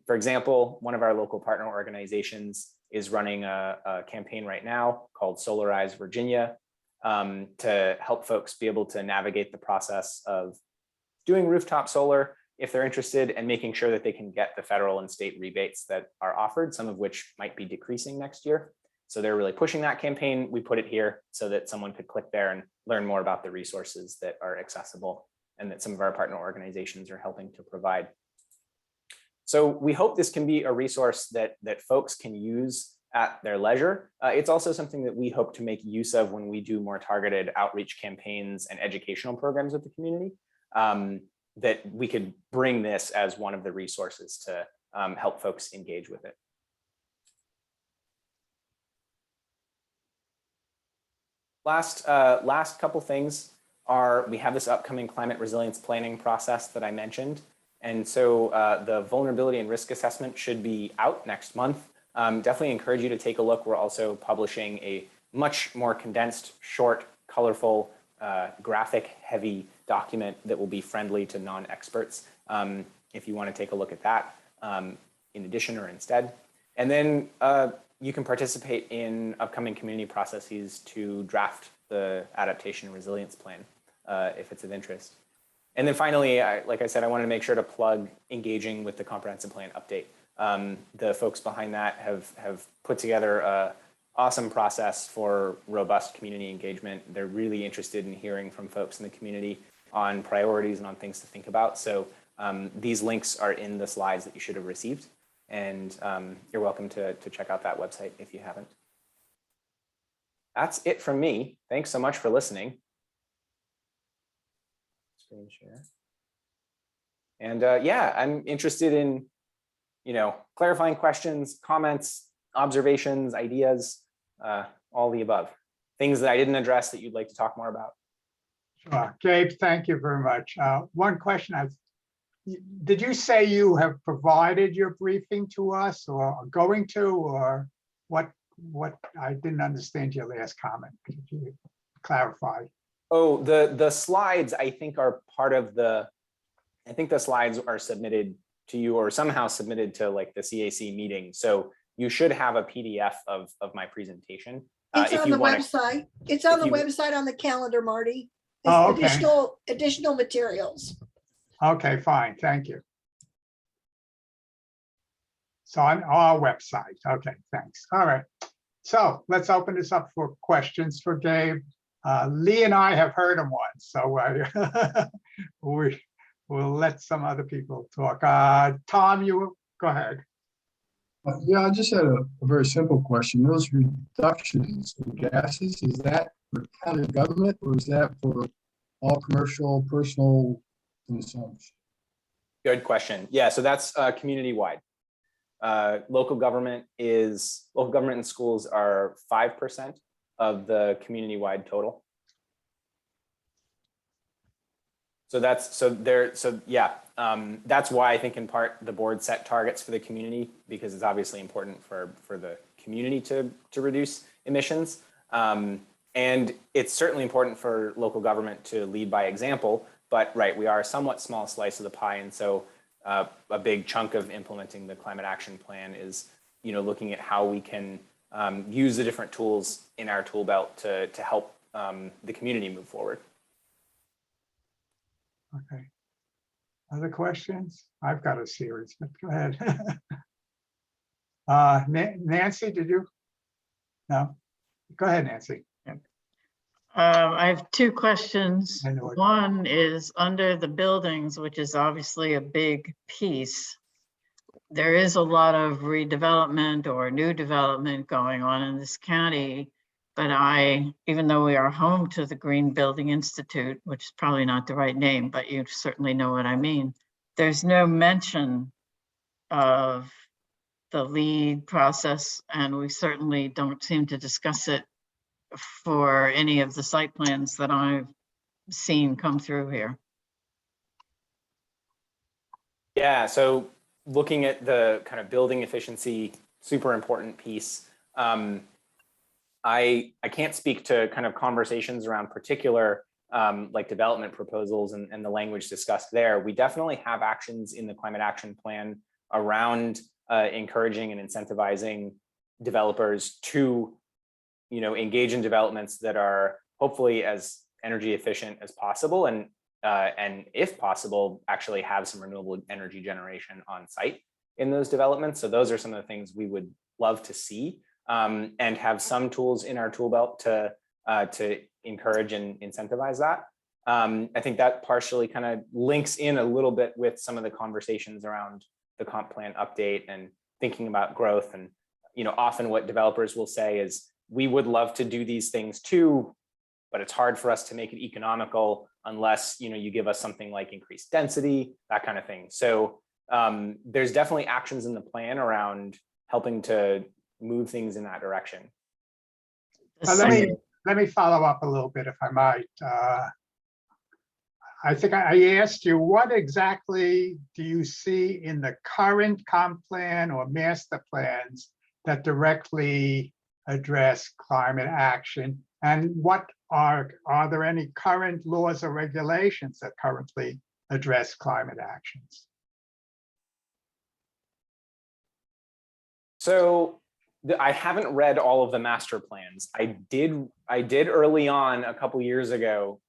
For example, one of our local partner organizations is running a campaign right now called Solarize Virginia to help folks be able to navigate the process of doing rooftop solar if they're interested, and making sure that they can get the federal and state rebates that are offered, some of which might be decreasing next year. So they're really pushing that campaign. We put it here so that someone could click there and learn more about the resources that are accessible and that some of our partner organizations are helping to provide. So we hope this can be a resource that folks can use at their leisure. It's also something that we hope to make use of when we do more targeted outreach campaigns and educational programs with the community, that we could bring this as one of the resources to help folks engage with it. Last couple things are, we have this upcoming climate resilience planning process that I mentioned. And so the vulnerability and risk assessment should be out next month. Definitely encourage you to take a look. We're also publishing a much more condensed, short, colorful, graphic heavy document that will be friendly to non-experts if you want to take a look at that in addition or instead. And then you can participate in upcoming community processes to draft the adaptation and resilience plan if it's of interest. And then finally, like I said, I wanted to make sure to plug engaging with the comprehensive plan update. The folks behind that have put together an awesome process for robust community engagement. They're really interested in hearing from folks in the community on priorities and on things to think about. So these links are in the slides that you should have received. And you're welcome to check out that website if you haven't. That's it from me. Thanks so much for listening. Screen share. And yeah, I'm interested in, clarifying questions, comments, observations, ideas, all the above. Things that I didn't address that you'd like to talk more about. Sure. Gabe, thank you very much. One question, did you say you have provided your briefing to us or are going to, or what? I didn't understand your last comment. Could you clarify? Oh, the slides, I think, are part of the, I think the slides are submitted to you or somehow submitted to like the CAC meeting. So you should have a PDF of my presentation. It's on the website. It's on the website on the calendar, Marty. It's Oh, okay. Additional materials. Okay, fine. Thank you. So on our website. Okay, thanks. All right. So let's open this up for questions for Gabe. Lee and I have heard him once, so we'll let some other people talk. Tom, you go ahead. Yeah, I just had a very simple question. Those reductions in gases, is that for county government or is that for all commercial, personal consumption? Good question. Yeah, so that's community-wide. Local government and schools are 5% of the community-wide total. So that's why I think in part the board set targets for the community, because it's obviously important for the community to reduce emissions. And it's certainly important for local government to lead by example, but right, we are a somewhat small slice of the pie. And so a big chunk of implementing the climate action plan is, looking at how we can use the different tools in our tool belt to help the community move forward. Okay. Other questions? I've got a series, but go ahead. Nancy, did you? No? Go ahead, Nancy. I have two questions. I know it. One is under the buildings, which is obviously a big piece. There is a lot of redevelopment or new development going on in this county, but even though we are home to the Green Building Institute, which is probably not the right name, but you certainly know what I mean, there's no mention of the LEED process, and we certainly don't seem to discuss it for any of the site plans that I've seen come through here. Yeah, so looking at the kind of building efficiency, super important piece. I can't speak to kind of conversations around particular like development proposals and the language discussed there. We definitely have actions in the climate action plan around encouraging and incentivizing developers to engage in developments that are hopefully as energy efficient as possible, and if possible, actually have some renewable energy generation on site in those developments. So those are some of the things we would love to see, and have some tools in our tool belt to encourage and incentivize that. I think that partially kind of links in a little bit with some of the conversations around the comp plan update and thinking about growth. And often what developers will say is, we would love to do these things too, but it's hard for us to make it economical unless you give us something like increased density, that kind of thing. So there's definitely actions in the plan around helping to move things in that direction. Let me follow up a little bit, if I might. I think I asked you, what exactly do you see in the current comp plan or master plans that directly address climate action? And what are there any current laws or regulations that currently address climate actions? So I haven't read all of the master plans. I did early on a couple years ago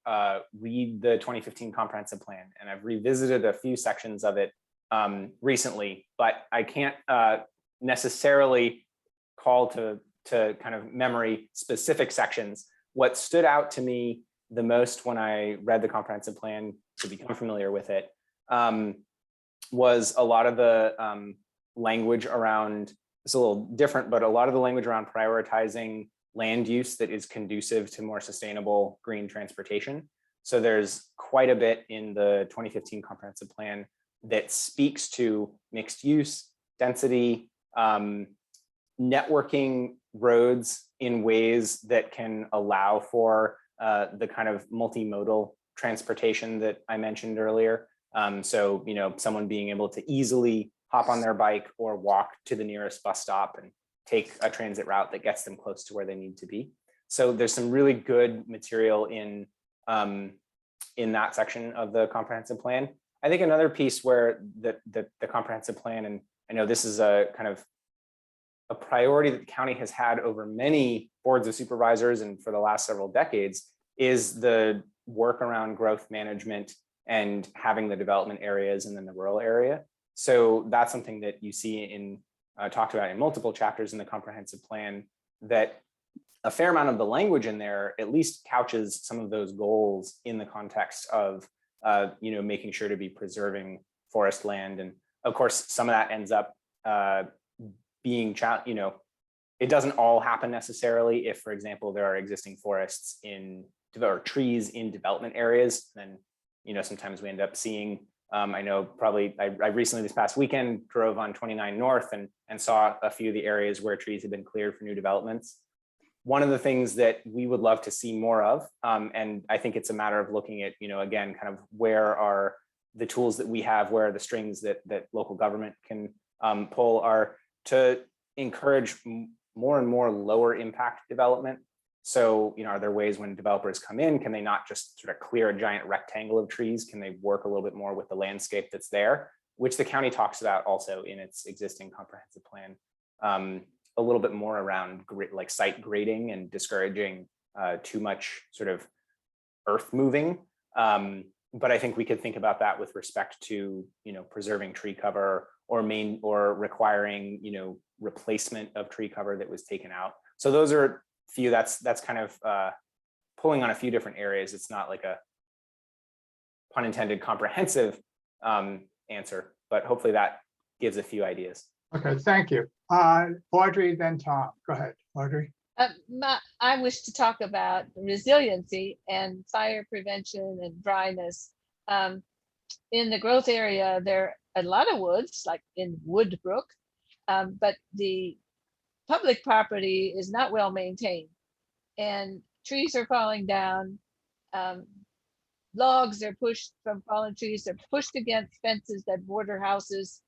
read the 2015 comprehensive plan, and I've revisited a few sections of it recently, but I can't necessarily call to kind of memory specific sections. What stood out to me the most when I read the comprehensive plan to become familiar with it was a lot of the language around, it's a little different, but a lot of the language around prioritizing land use that is conducive to more sustainable green transportation. So there's quite a bit in the 2015 comprehensive plan that speaks to mixed use, density, networking roads in ways that can allow for the kind of multimodal transportation that I mentioned earlier. So, you know, someone being able to easily hop on their bike or walk to the nearest bus stop and take a transit route that gets them close to where they need to be. So there's some really good material in that section of the comprehensive plan. I think another piece where the comprehensive plan, and I know this is a kind of a priority that the county has had over many boards of supervisors and for the last several decades, is the work around growth management and having the development areas and then the rural area. So that's something that you see in talked about in multiple chapters in the comprehensive plan, that a fair amount of the language in there at least couches some of those goals in the context of you know, making sure to be preserving forest land. And of course, some of that ends up being, you know, it doesn't all happen necessarily. If, for example, there are existing forests in or trees in development areas, then, you know, sometimes we end up seeing, I know probably I recently this past weekend drove on 29 North and saw a few of the areas where trees have been cleared for new developments. One of the things that we would love to see more of, and I think it's a matter of looking at, you know, again, kind of where are the tools that we have, where are the strings that local government can pull, are to encourage more and more lower impact development. So, you know, are there ways when developers come in, can they not just sort of clear a giant rectangle of trees? Can they work a little bit more with the landscape that's there, which the county talks about also in its existing comprehensive plan, a little bit more around like site grading and discouraging too much sort of earth moving. But I think we could think about that with respect to, you know, preserving tree cover or requiring, you know, replacement of tree cover that was taken out. So those are few, that's kind of pulling on a few different areas. It's not like a pun intended comprehensive answer, but hopefully that gives a few ideas. Okay, thank you. Audrey, then Tom. Go ahead, Audrey. I wish to talk about resiliency and fire prevention and dryness. In the growth area, there are a lot of woods, like in Woodbrook, but the public property is not well maintained, and trees are falling down. Logs are pushed from fallen trees, are pushed against fences that border houses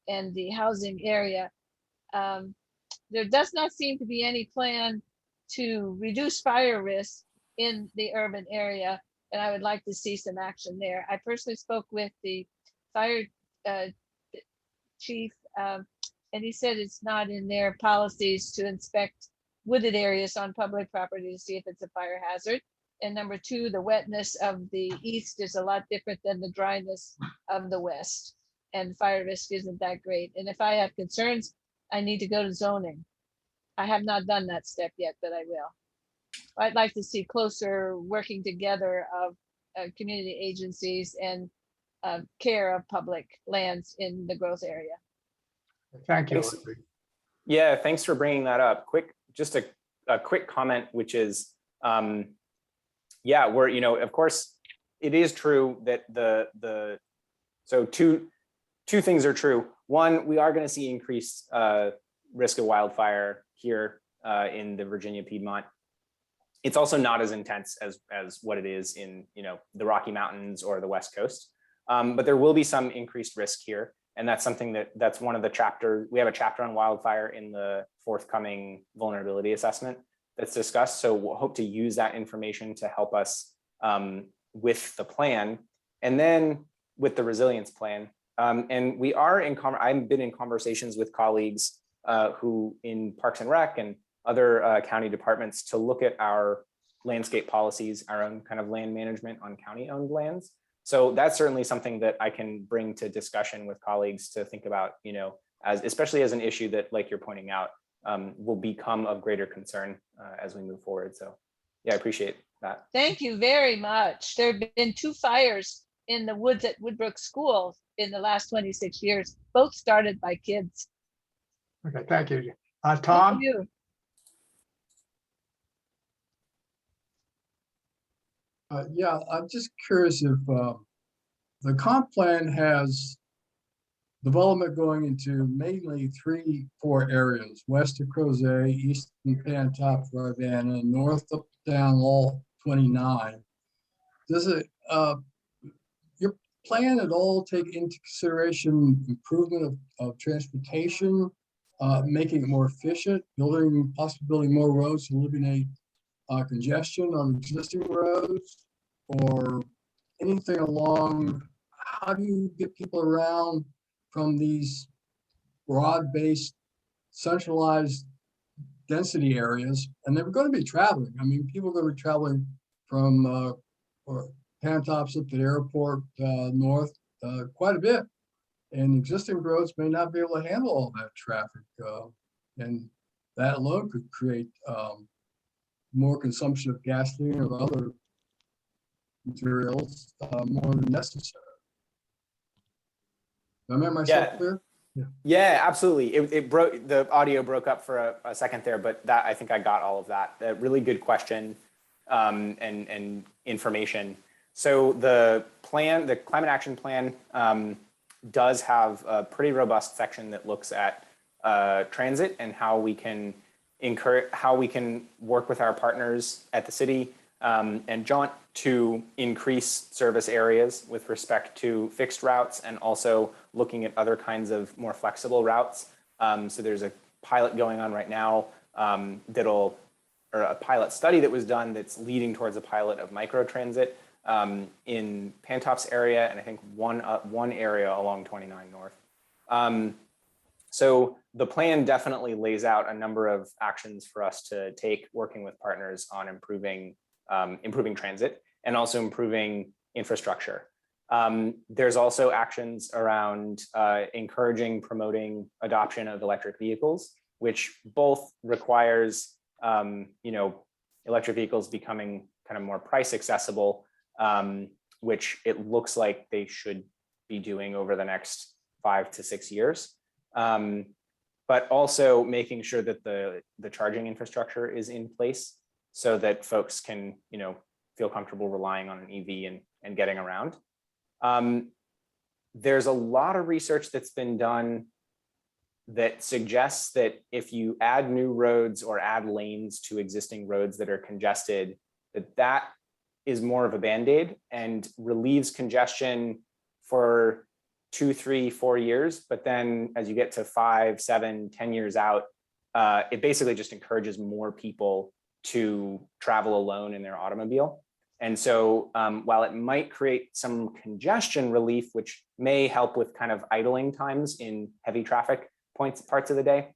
and the housing area. There does not seem to be any plan to reduce fire risk in the urban area, and I would like to see some action there. I personally spoke with the fire chief, and he said it's not in their policies to inspect wooded areas on public property to see if it's a fire hazard. And number two, the wetness of the east is a lot different than the dryness of the west, and fire risk isn't that great. And if I have concerns, I need to go to zoning. I have not done that step yet, but I will. I'd like to see closer working together of community agencies and care of public lands in the growth area. Thank you. Thanks. Yeah, thanks for bringing that up. Just a quick comment, which is, yeah, we're, you know, of course, it is true that so two things are true. One, we are going to see increased risk of wildfire here in the Virginia Piedmont. It's also not as intense as what it is in, you know, the Rocky Mountains or the West Coast, but there will be some increased risk here. And that's something that's one of the chapters. We have a chapter on wildfire in the forthcoming vulnerability assessment that's discussed. So we'll hope to use that information to help us with the plan, and then with the resilience plan. And we are I've been in conversations with colleagues who in Parks and Rec and other county departments to look at our landscape policies, our own kind of land management on county-owned lands. So that's certainly something that I can bring to discussion with colleagues to think about, as especially as an issue that, like you're pointing out, will become of greater concern as we move forward. So yeah, I appreciate that. Thank you very much. There have been 2 fires in the woods at Woodbrook School in the last 26 years, both started by kids. Okay, thank you. Thank Tom? you. Yeah, I'm just curious if the comp plan has development going into mainly 3-4 areas: west of Crozet, east of Pantop, Rivanna, north up down all 29. Does it your plan at all take into consideration improvement of transportation, making it more efficient, possibly building more roads to eliminate congestion on existing roads, or anything along? How do you get people around from these broad-based, centralized density areas? And they're going to be traveling. I mean, people are going to be traveling from Pantops up to the airport north quite a bit. And existing roads may not be able to handle all that traffic. And that alone could create more consumption of gasoline or other materials more than necessary. Am I myself clear? Yeah, absolutely. It broke, the audio broke up for a second there, but that, I think I got all of that. A really good question and information. So the plan, the climate action plan, does have a pretty robust section that looks at transit and how we can work with our partners at the city and jaunt to increase service areas with respect to fixed routes, and also looking at other kinds of more flexible routes. So there's a pilot going on right now or a pilot study that was done that's leading towards a pilot of microtransit in Pantop's area, and I think one area along 29 North. So the plan definitely lays out a number of actions for us to take, working with partners on improving transit and also improving infrastructure. There's also actions around encouraging, promoting adoption of electric vehicles, which both requires, electric vehicles becoming kind of more price accessible, which it looks like they should be doing over the next 5 to 6 years. But also making sure that the charging infrastructure is in place so that folks can, feel comfortable relying on an EV and getting around. There's a lot of research that's been done that suggests that if you add new roads or add lanes to existing roads that are congested, that is more of a Band-Aid and relieves congestion for 2, 3, 4 years. But then as you get to 5, 7, 10 years out, it basically just encourages more people to travel alone in their automobile. And so while it might create some congestion relief, which may help with kind of idling times in heavy traffic parts of the day,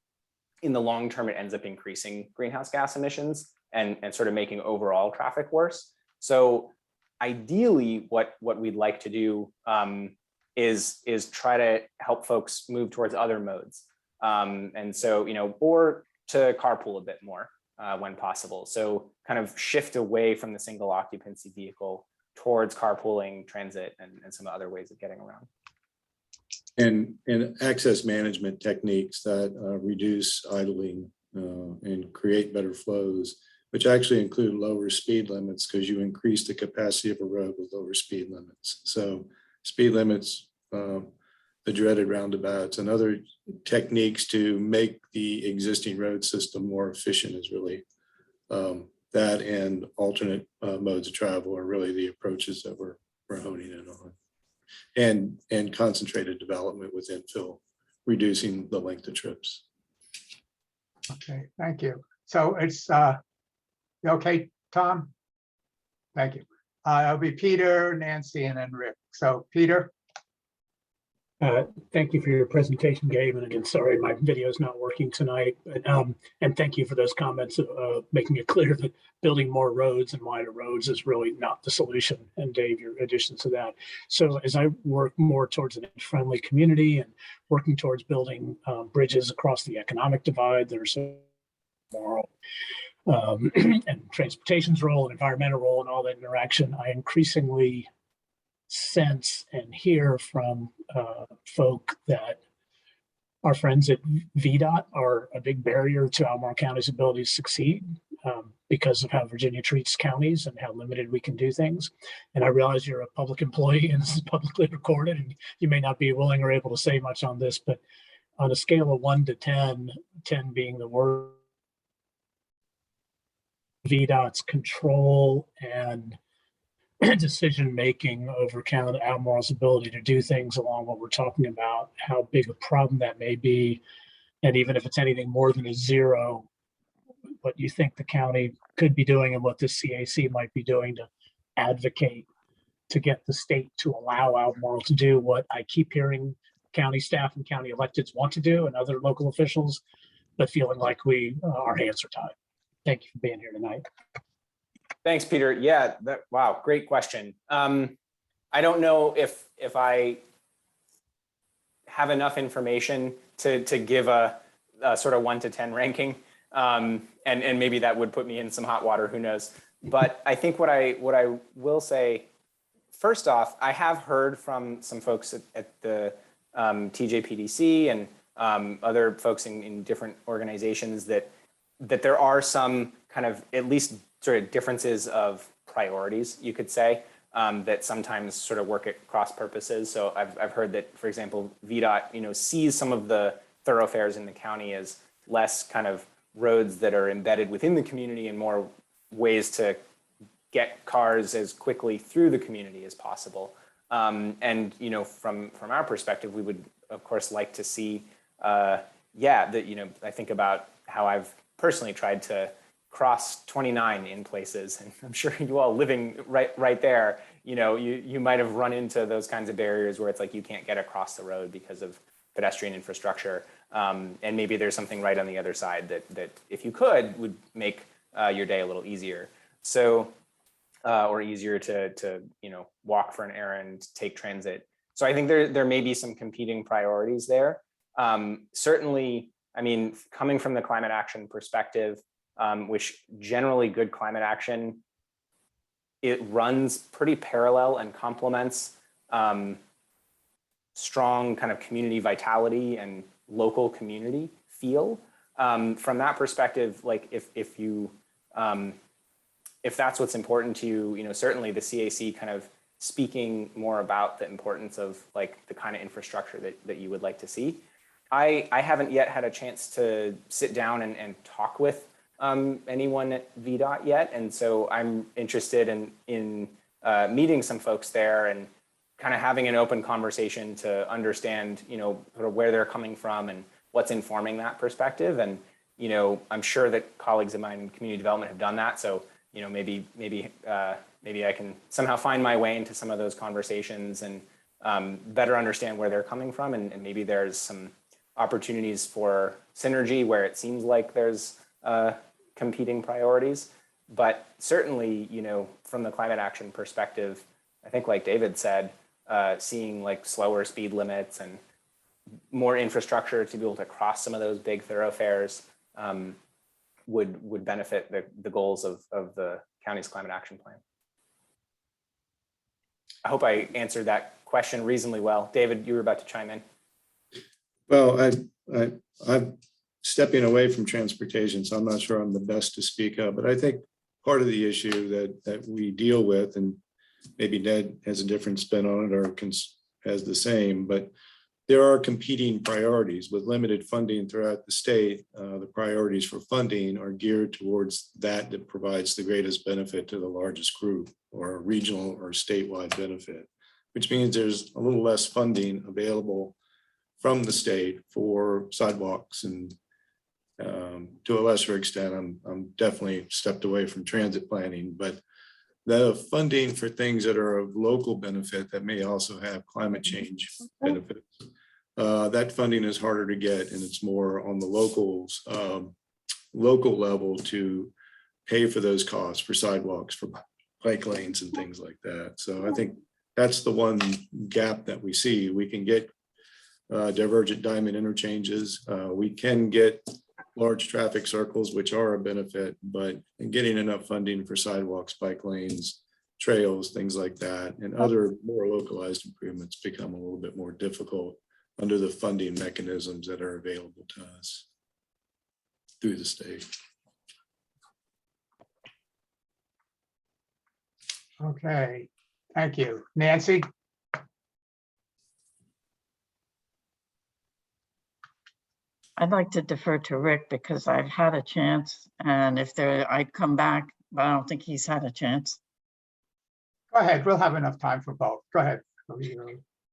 in the long term, it ends up increasing greenhouse gas emissions and sort of making overall traffic worse. So ideally, what we'd like to do is try to help folks move towards other modes. And so, or to carpool a bit more when possible. So kind of shift away from the single occupancy vehicle towards carpooling, transit, and some other ways of getting around. And access management techniques that reduce idling and create better flows, which actually include lower speed limits, because you increase the capacity of a road with lower speed limits. So speed limits, the dreaded roundabouts, and other techniques to make the existing road system more efficient is really that, and alternate modes of travel are really the approaches that we're honing in on. And concentrated development with infill, reducing the length of trips. Okay, thank you. So it's okay, Tom? Thank you. It'll be Peter, Nancy, and then Rick. So Peter? Thank you for your presentation, Gabe. And again, sorry, my video is not working tonight. But, and thank you for those comments, making it clear that building more roads and wider roads is really not the solution. And Dave, your addition to that. So as I work more towards an friendly community and working towards building bridges across the economic divide, there's a moral and transportation's role and environmental role and all that interaction, I increasingly sense and hear from folk that our friends at VDOT are a big barrier to Albemarle County's ability to succeed because of how Virginia treats counties and how limited we can do things. And I realize you're a public employee and this is publicly recorded and you may not be willing or able to say much on this, but on a scale of 1 to 10, 10 being the worst, VDOT's control and decision-making over Albemarle's ability to do things along what we're talking about, how big a problem that may be, and even if it's anything more than a 0, what you think the county could be doing and what the CAC might be doing to advocate to get the state to allow Albemarle to do what I keep hearing county staff and county electeds want to do and other local officials, but feeling like our hands are tied. Thank you for being here tonight. Thanks, Peter. Yeah, wow, great question. I don't know if I have enough information to give a sort of 1 to 10 ranking, and maybe that would put me in some hot water. Who knows? But I think what I will say, first off, I have heard from some folks at the TJPDC and other folks in different organizations that there are some kind of at least sort of differences of priorities, you could say, that sometimes sort of work at cross purposes. So I've heard that, for example, VDOT, sees some of the thoroughfares in the county as less kind of roads that are embedded within the community and more ways to get cars as quickly through the community as possible. And from our perspective, we would of course like to see, that I think about how I've personally tried to cross 29 in places, and I'm sure you all living right there, you might have run into those kinds of barriers where it's like you can't get across the road because of pedestrian infrastructure, and maybe there's something right on the other side that if you could would make your day a little easier. So or easier to walk for an errand, take transit. So I think there may be some competing priorities there. Certainly, I mean, coming from the climate action perspective, which generally good climate action, it runs pretty parallel and complements strong kind of community vitality and local community feel. From that perspective, like if that's what's important to you, certainly the CAC kind of speaking more about the importance of like the kind of infrastructure that you would like to see. I haven't yet had a chance to sit down and talk with anyone at VDOT yet. And so I'm interested in meeting some folks there and kind of having an open conversation to understand, sort of where they're coming from and what's informing that perspective. And, I'm sure that colleagues of mine in community development have done that. So, maybe I can somehow find my way into some of those conversations and better understand where they're coming from. And maybe there's some opportunities for synergy where it seems like there's competing priorities. But certainly, from the climate action perspective, I think like David said, seeing like slower speed limits and more infrastructure to be able to cross some of those big thoroughfares would benefit the goals of the county's climate action plan. I hope I answered that question reasonably well. David, you were about to chime in. Well, I'm stepping away from transportation, so I'm not sure I'm the best to speak of, but I think part of the issue that we deal with, and maybe Ned has a different spin on it or has the same, but there are competing priorities with limited funding throughout the state. The priorities for funding are geared towards that provides the greatest benefit to the largest group or a regional or statewide benefit, which means there's a little less funding available from the state for sidewalks. And to a lesser extent, I'm definitely stepped away from transit planning, but the funding for things that are of local benefit that may also have climate change benefits. That funding is harder to get, and it's more on the local level to pay for those costs for sidewalks, for bike lanes and things like that. So I think that's the one gap that we see. We can get divergent diamond interchanges. We can get large traffic circles, which are a benefit, but getting enough funding for sidewalks, bike lanes, trails, things like that, and other more localized improvements become a little bit more difficult under the funding mechanisms that are available to us through the state. Okay, thank you. Nancy? I'd like to defer to Rick because I've had a chance, and if there, I'd come back, but I don't think he's had a chance. Go ahead, we'll have enough time for both. Go ahead.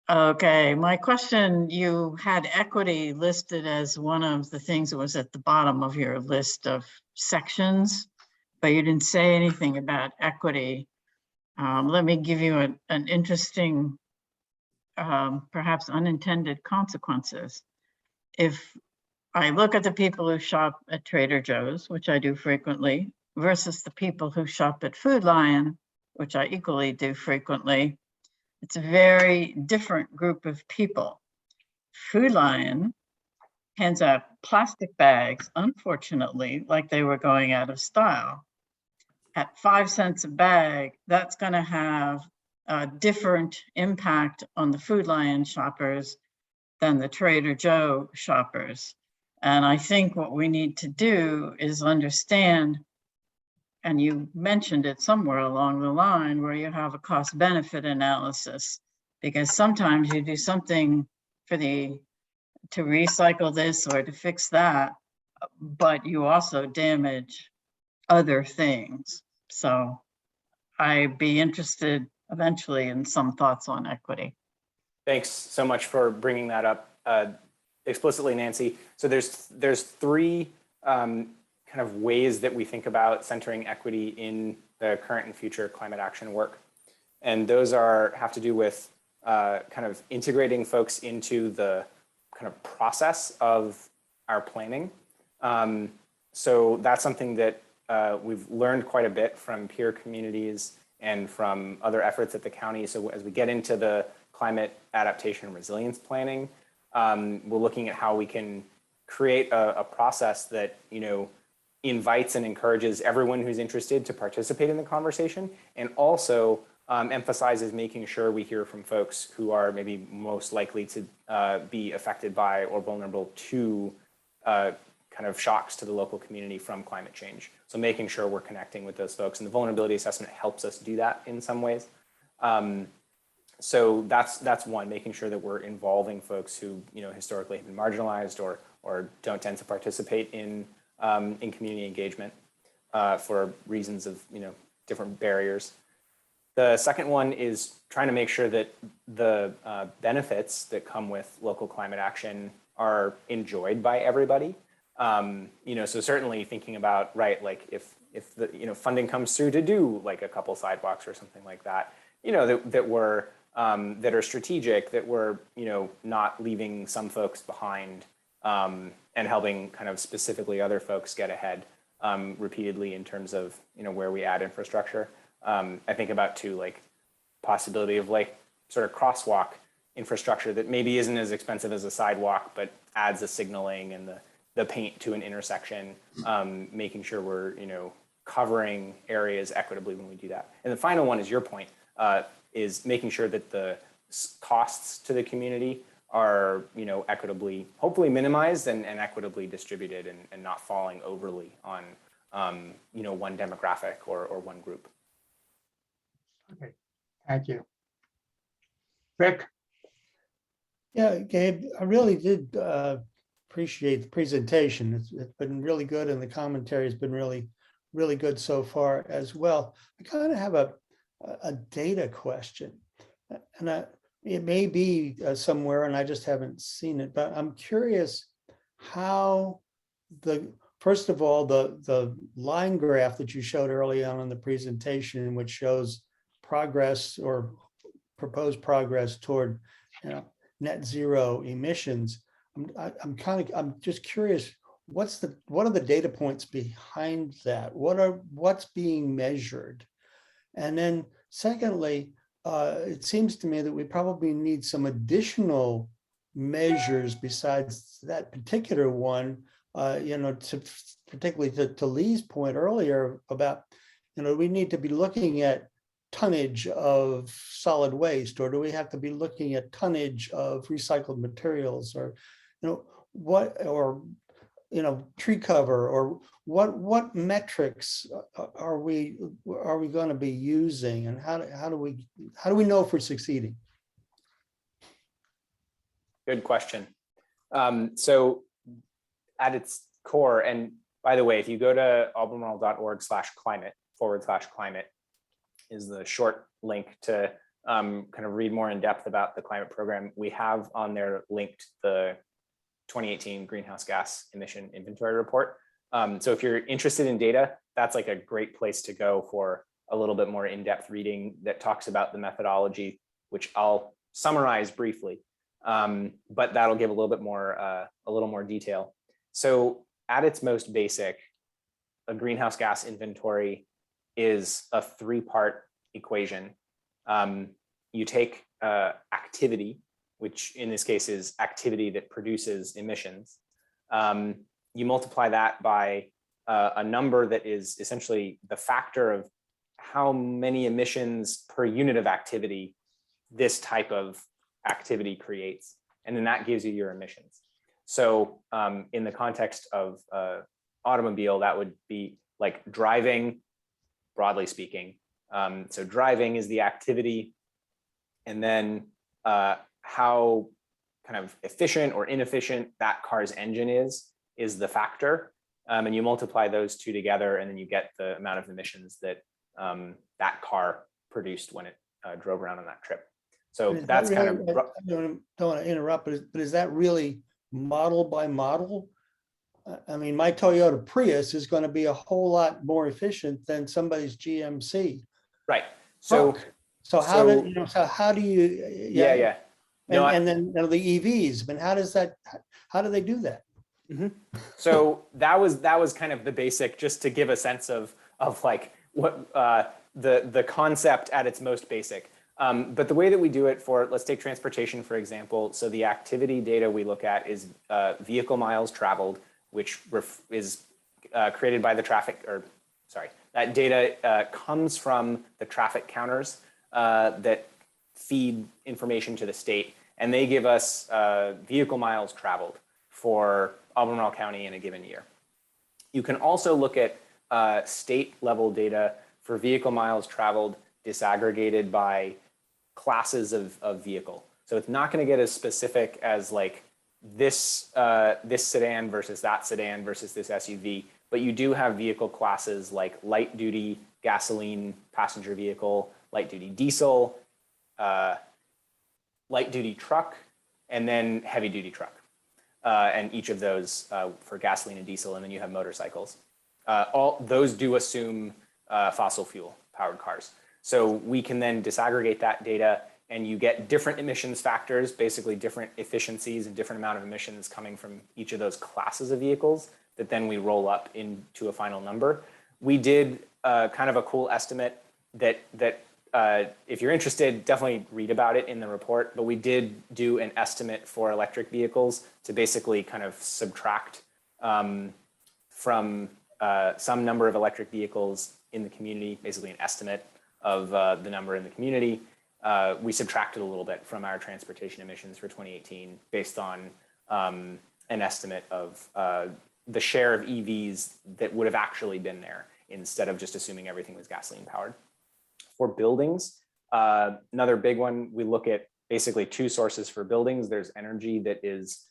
Okay, my question, you had equity listed as one of the things that was at the bottom of your list of sections, but you didn't say anything about equity. Let me give you an interesting, perhaps unintended consequences. If I look at the people who shop at Trader Joe's, which I do frequently, versus the people who shop at Food Lion, which I equally do frequently, it's a very different group of people. Food Lion hands out plastic bags, unfortunately, like they were going out of style. At 5 cents a bag, that's going to have a different impact on the Food Lion shoppers than the Trader Joe shoppers. And I think what we need to do is understand, and you mentioned it somewhere along the line, where you have a cost benefit analysis, because sometimes you do something to recycle this or to fix that, but you also damage other things. So I'd be interested eventually in some thoughts on equity. Thanks so much for bringing that up explicitly, Nancy. So there's three kind of ways that we think about centering equity in the current and future climate action work. And those have to do with kind of integrating folks into the kind of process of our planning. So that's something that we've learned quite a bit from peer communities and from other efforts at the county. So as we get into the climate adaptation and resilience planning, we're looking at how we can create a process that, invites and encourages everyone who's interested to participate in the conversation, and also emphasizes making sure we hear from folks who are maybe most likely to be affected by or vulnerable to kind of shocks to the local community from climate change. So making sure we're connecting with those folks, and the vulnerability assessment helps us do that in some ways. So that's one, making sure that we're involving folks who historically have been marginalized or don't tend to participate in community engagement for reasons of different barriers. The second one is trying to make sure that the benefits that come with local climate action are enjoyed by everybody. So certainly thinking about, right, like if the funding comes through to do like a couple sidewalks or something like that, that are strategic, that we're not leaving some folks behind, and helping kind of specifically other folks get ahead repeatedly in terms of where we add infrastructure. I think about too, like possibility of like sort of crosswalk infrastructure that maybe isn't as expensive as a sidewalk, but adds the signaling and the paint to an intersection, making sure we're covering areas equitably when we do that. And the final one is your point, is making sure that the costs to the community are equitably, hopefully minimized and equitably distributed, and not falling overly on one demographic or one group. Okay, thank you. Rick? Yeah, Gabe, I really did appreciate the presentation. It's been really good, and the commentary has been really, really good so far as well. I kind of have a data question, and it may be somewhere and I just haven't seen it, but I'm curious how first of all, the line graph that you showed early on in the presentation, which shows progress or proposed progress toward, net zero emissions. I'm just curious, what are the data points behind that? What's being measured? And then secondly, it seems to me that we probably need some additional measures besides that particular one, particularly to Lee's point earlier about, we need to be looking at tonnage of solid waste, or do we have to be looking at tonnage of recycled materials, or, tree cover, or what metrics are we going to be using, and how do we know if we're succeeding? Good question. So at its core, and by the way, if you go to albemarle.org/climate/climate is the short link to kind of read more in depth about the climate program. We have on there linked the 2018 greenhouse gas emission inventory report. So if you're interested in data, that's like a great place to go for a little bit more in-depth reading that talks about the methodology, which I'll summarize briefly, but that'll give a little more detail. So at its most basic, a greenhouse gas inventory is a three-part equation. You take activity, which in this case is activity that produces emissions. You multiply that by a number that is essentially the factor of how many emissions per unit of activity this type of activity creates. And then that gives you your emissions. So in the context of automobile, that would be like driving, broadly speaking. So driving is the activity, and then how kind of efficient or inefficient that car's engine is the factor. And you multiply those two together, and then you get the amount of emissions that that car produced when it drove around on that trip. So that's kind of. I don't want to interrupt, but is that really model by model? I mean, my Toyota Prius is going to be a whole lot more efficient than somebody's GMC. Right. So how do you? Yeah. No, and then the EVs. I mean, how do they do that? Mm-hmm. So that was kind of the basic, just to give a sense of like what the concept at its most basic. But the way that we do it for, let's take transportation, for example. So the activity data we look at is vehicle miles traveled, which is created by the that data comes from the traffic counters that feed information to the state, and they give us vehicle miles traveled for Albemarle County in a given year. You can also look at state level data for vehicle miles traveled disaggregated by classes of vehicle. So it's not going to get as specific as like this sedan versus that sedan versus this SUV, but you do have vehicle classes like light duty gasoline passenger vehicle, light duty diesel, light duty truck, and then heavy duty truck. And each of those for gasoline and diesel, and then you have motorcycles. All those do assume fossil fuel powered cars. So we can then disaggregate that data, and you get different emissions factors, basically different efficiencies and different amount of emissions coming from each of those classes of vehicles that then we roll up into a final number. We did kind of a cool estimate that if you're interested, definitely read about it in the report, but we did do an estimate for electric vehicles to basically kind of subtract from some number of electric vehicles in the community, basically an estimate of the number in the community. We subtracted a little bit from our transportation emissions for 2018 based on an estimate of the share of EVs that would have actually been there instead of just assuming everything was gasoline powered. For buildings, another big one, we look at basically two sources for buildings. There's energy that is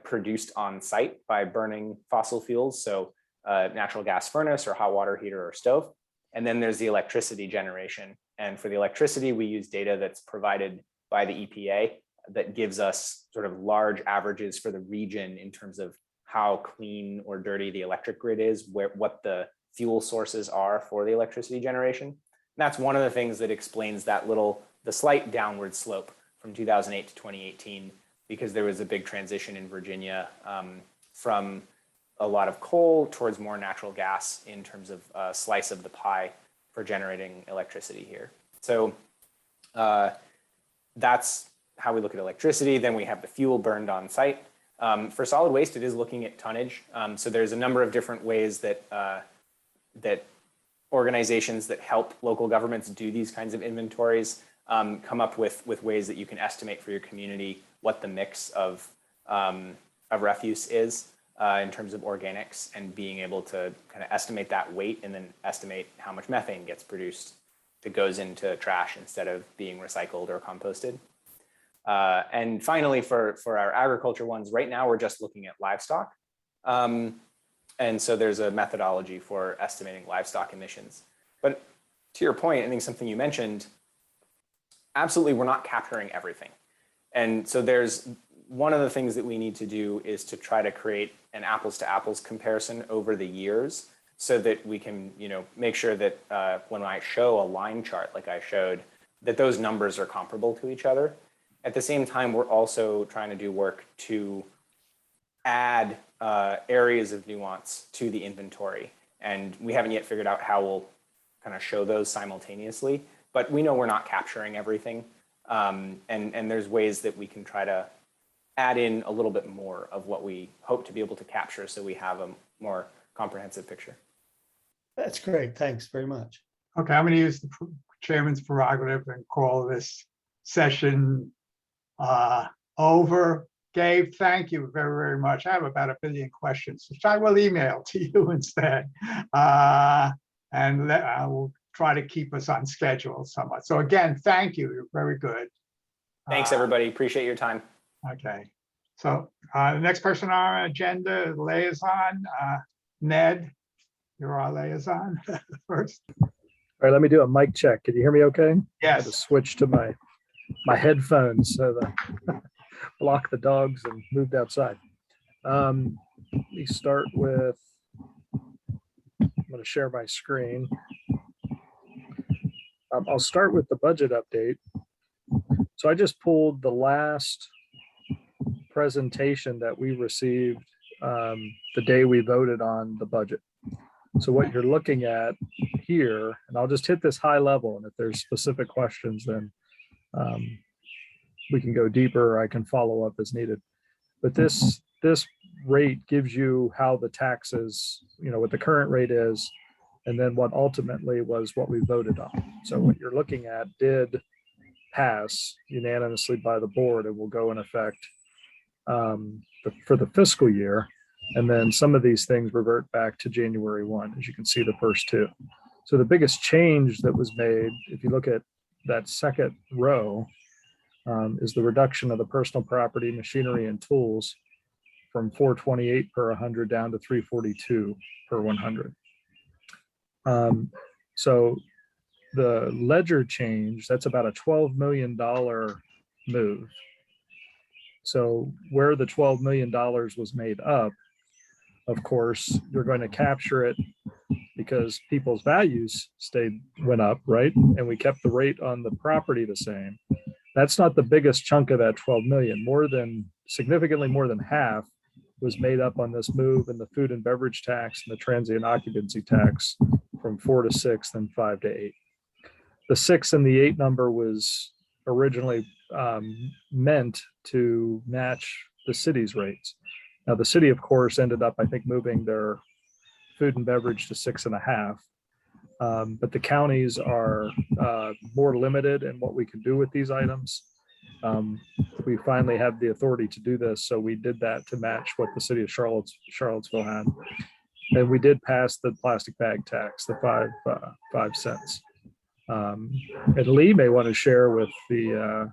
produced on site by burning fossil fuels, so natural gas furnace or hot water heater or stove. And then there's the electricity generation. And for the electricity, we use data that's provided by the EPA that gives us sort of large averages for the region in terms of how clean or dirty the electric grid is, what the fuel sources are for the electricity generation. And that's one of the things that explains the slight downward slope from 2008 to 2018, because there was a big transition in Virginia from a lot of coal towards more natural gas in terms of a slice of the pie for generating electricity here. So that's how we look at electricity. Then we have the fuel burned on site. For solid waste, it is looking at tonnage. So there's a number of different ways that that organizations that help local governments do these kinds of inventories come up with ways that you can estimate for your community what the mix of refuse is in terms of organics, and being able to kind of estimate that weight and then estimate how much methane gets produced that goes into trash instead of being recycled or composted. And finally, for our agriculture ones, right now we're just looking at livestock. And so there's a methodology for estimating livestock emissions. But to your point, I think something you mentioned, absolutely, we're not capturing everything. And so there's one of the things that we need to do is to try to create an apples to apples comparison over the years, so that we can, make sure that when I show a line chart like I showed, that those numbers are comparable to each other. At the same time, we're also trying to do work to add areas of nuance to the inventory. And we haven't yet figured out how we'll kind of show those simultaneously, but we know we're not capturing everything. And there's ways that we can try to add in a little bit more of what we hope to be able to capture, so we have a more comprehensive picture. That's great. Thanks very much. Okay, I'm going to use the chairman's prerogative and call this session over. Gabe, thank you very, very much. I have about 1 billion questions, which I will email to you instead. I will try to keep us on schedule somewhat. So again, thank you. You're very good. Thanks, everybody. Appreciate your time. Okay. So the next person on our agenda, liaison, Ned, you're our liaison first. All right, let me do a mic check. Can you hear me okay? I had to Yes. switch to my headphones so that block the dogs and moved outside. Let me start with, I'm going to share my screen. I'll start with the budget update. So I just pulled the last presentation that we received the day we voted on the budget. So what you're looking at here, and I'll just hit this high level, and if there's specific questions, then we can go deeper. I can follow up as needed. But this rate gives you how the taxes, what the current rate is, and then what ultimately was what we voted on. So what you're looking at did pass unanimously by the board and will go in effect for the fiscal year. And then some of these things revert back to January 1, as you can see the first two. So the biggest change that was made, if you look at that second row, is the reduction of the personal property, machinery, and tools from 428 per 100 down to 342 per 100. So the ledger change, that's about a $12 million move. So where the $12 million was made up, of course, you're going to capture it because people's values went up, right? And we kept the rate on the property the same. That's not the biggest chunk of that 12 million. Significantly more than half was made up on this move in the food and beverage tax and the transient occupancy tax from 4 to 6, then 5 to 8. The 6 and the 8 number was originally meant to match the city's rates. Now the city, of course, ended up, I think, moving their food and beverage to 6.5. But the counties are more limited in what we can do with these items. We finally have the authority to do this, so we did that to match what the city of Charlottesville had. And we did pass the plastic bag tax, the 5 cents. And Lee may want to share with the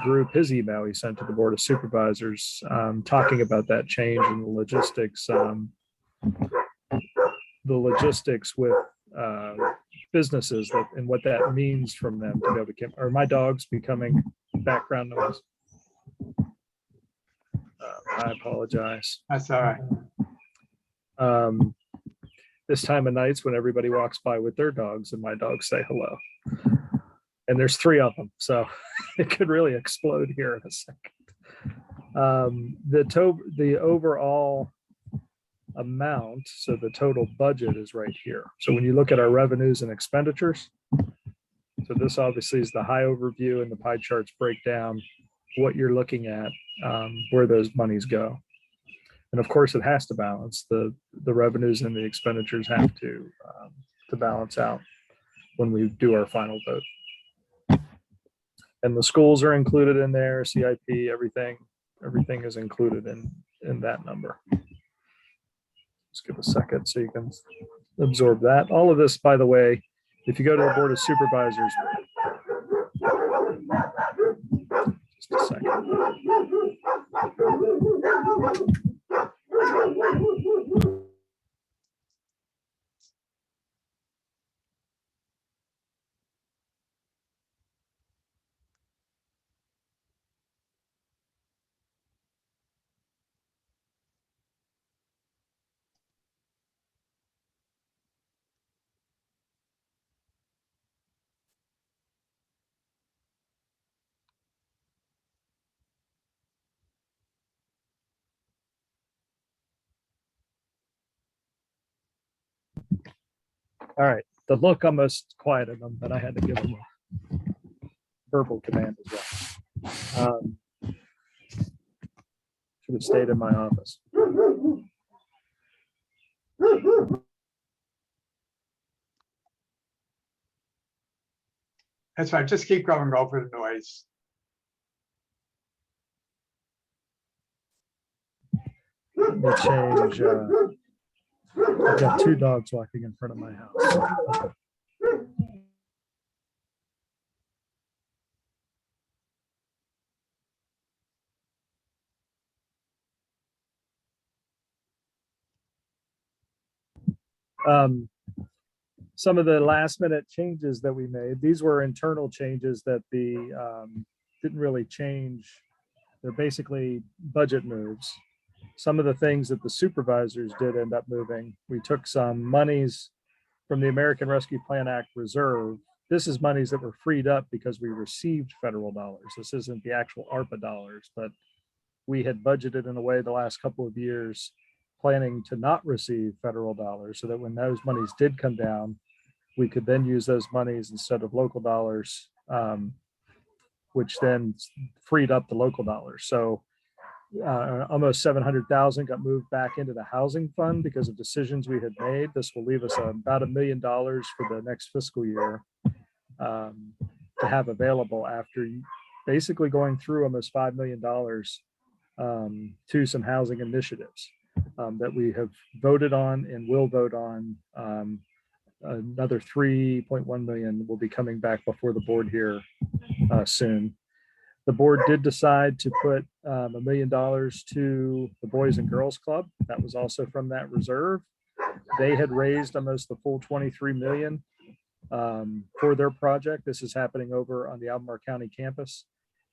group his email he sent to the Board of Supervisors talking about that change in the logistics with businesses and what that means from them to be able to. Are my dogs becoming background noise? I apologize. That's all right. This time of night's when everybody walks by with their dogs and my dogs say hello. And there's 3 of them, so it could really explode here in a second. The overall amount, so the total budget is right here. So when you look at our revenues and expenditures, so this obviously is the high overview, and the pie charts break down what you're looking at, where those monies go. And of course, it has to balance. The revenues and the expenditures have to balance out when we do our final vote. And the schools are included in there, CIP, everything is included in that number. Just give a second so you can absorb that. All of this, by the way, if you go to the Board of Supervisors, just a second. All right, the look almost quieted them, but I had to give them a verbal command as well. Should have stayed in my office. That's right. Just keep going over the noise. Let me change. I've got 2 dogs walking in front of my house. Some of the last minute changes that we made, these were internal changes that didn't really change. They're basically budget moves. Some of the things that the supervisors did end up moving, we took some monies from the American Rescue Plan Act reserve. This is monies that were freed up because we received federal dollars. This isn't the actual ARPA dollars, but we had budgeted in a way the last couple of years planning to not receive federal dollars, so that when those monies did come down, we could then use those monies instead of local dollars, which then freed up the local dollars. So almost 700,000 got moved back into the housing fund because of decisions we had made. This will leave us about $1 million for the next fiscal year to have available after basically going through almost $5 million to some housing initiatives that we have voted on and will vote on. Another 3.1 million will be coming back before the board here soon. The board did decide to put $1 million to the Boys and Girls Club. That was also from that reserve. They had raised almost the full 23 million for their project. This is happening over on the Albemarle County campus,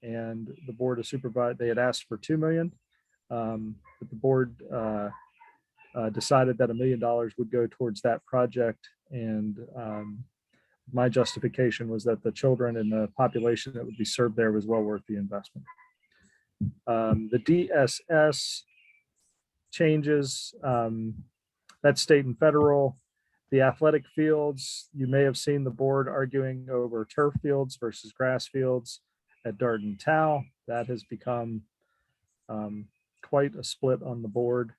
and the Board of Supervisors, they had asked for 2 million, but the board decided that $1 million would go towards that project. And my justification was that the children and the population that would be served there was well worth the investment. The DSS changes, that's state and federal. The athletic fields, you may have seen the board arguing over turf fields versus grass fields at Dart and Tau. That has become quite a split on the board.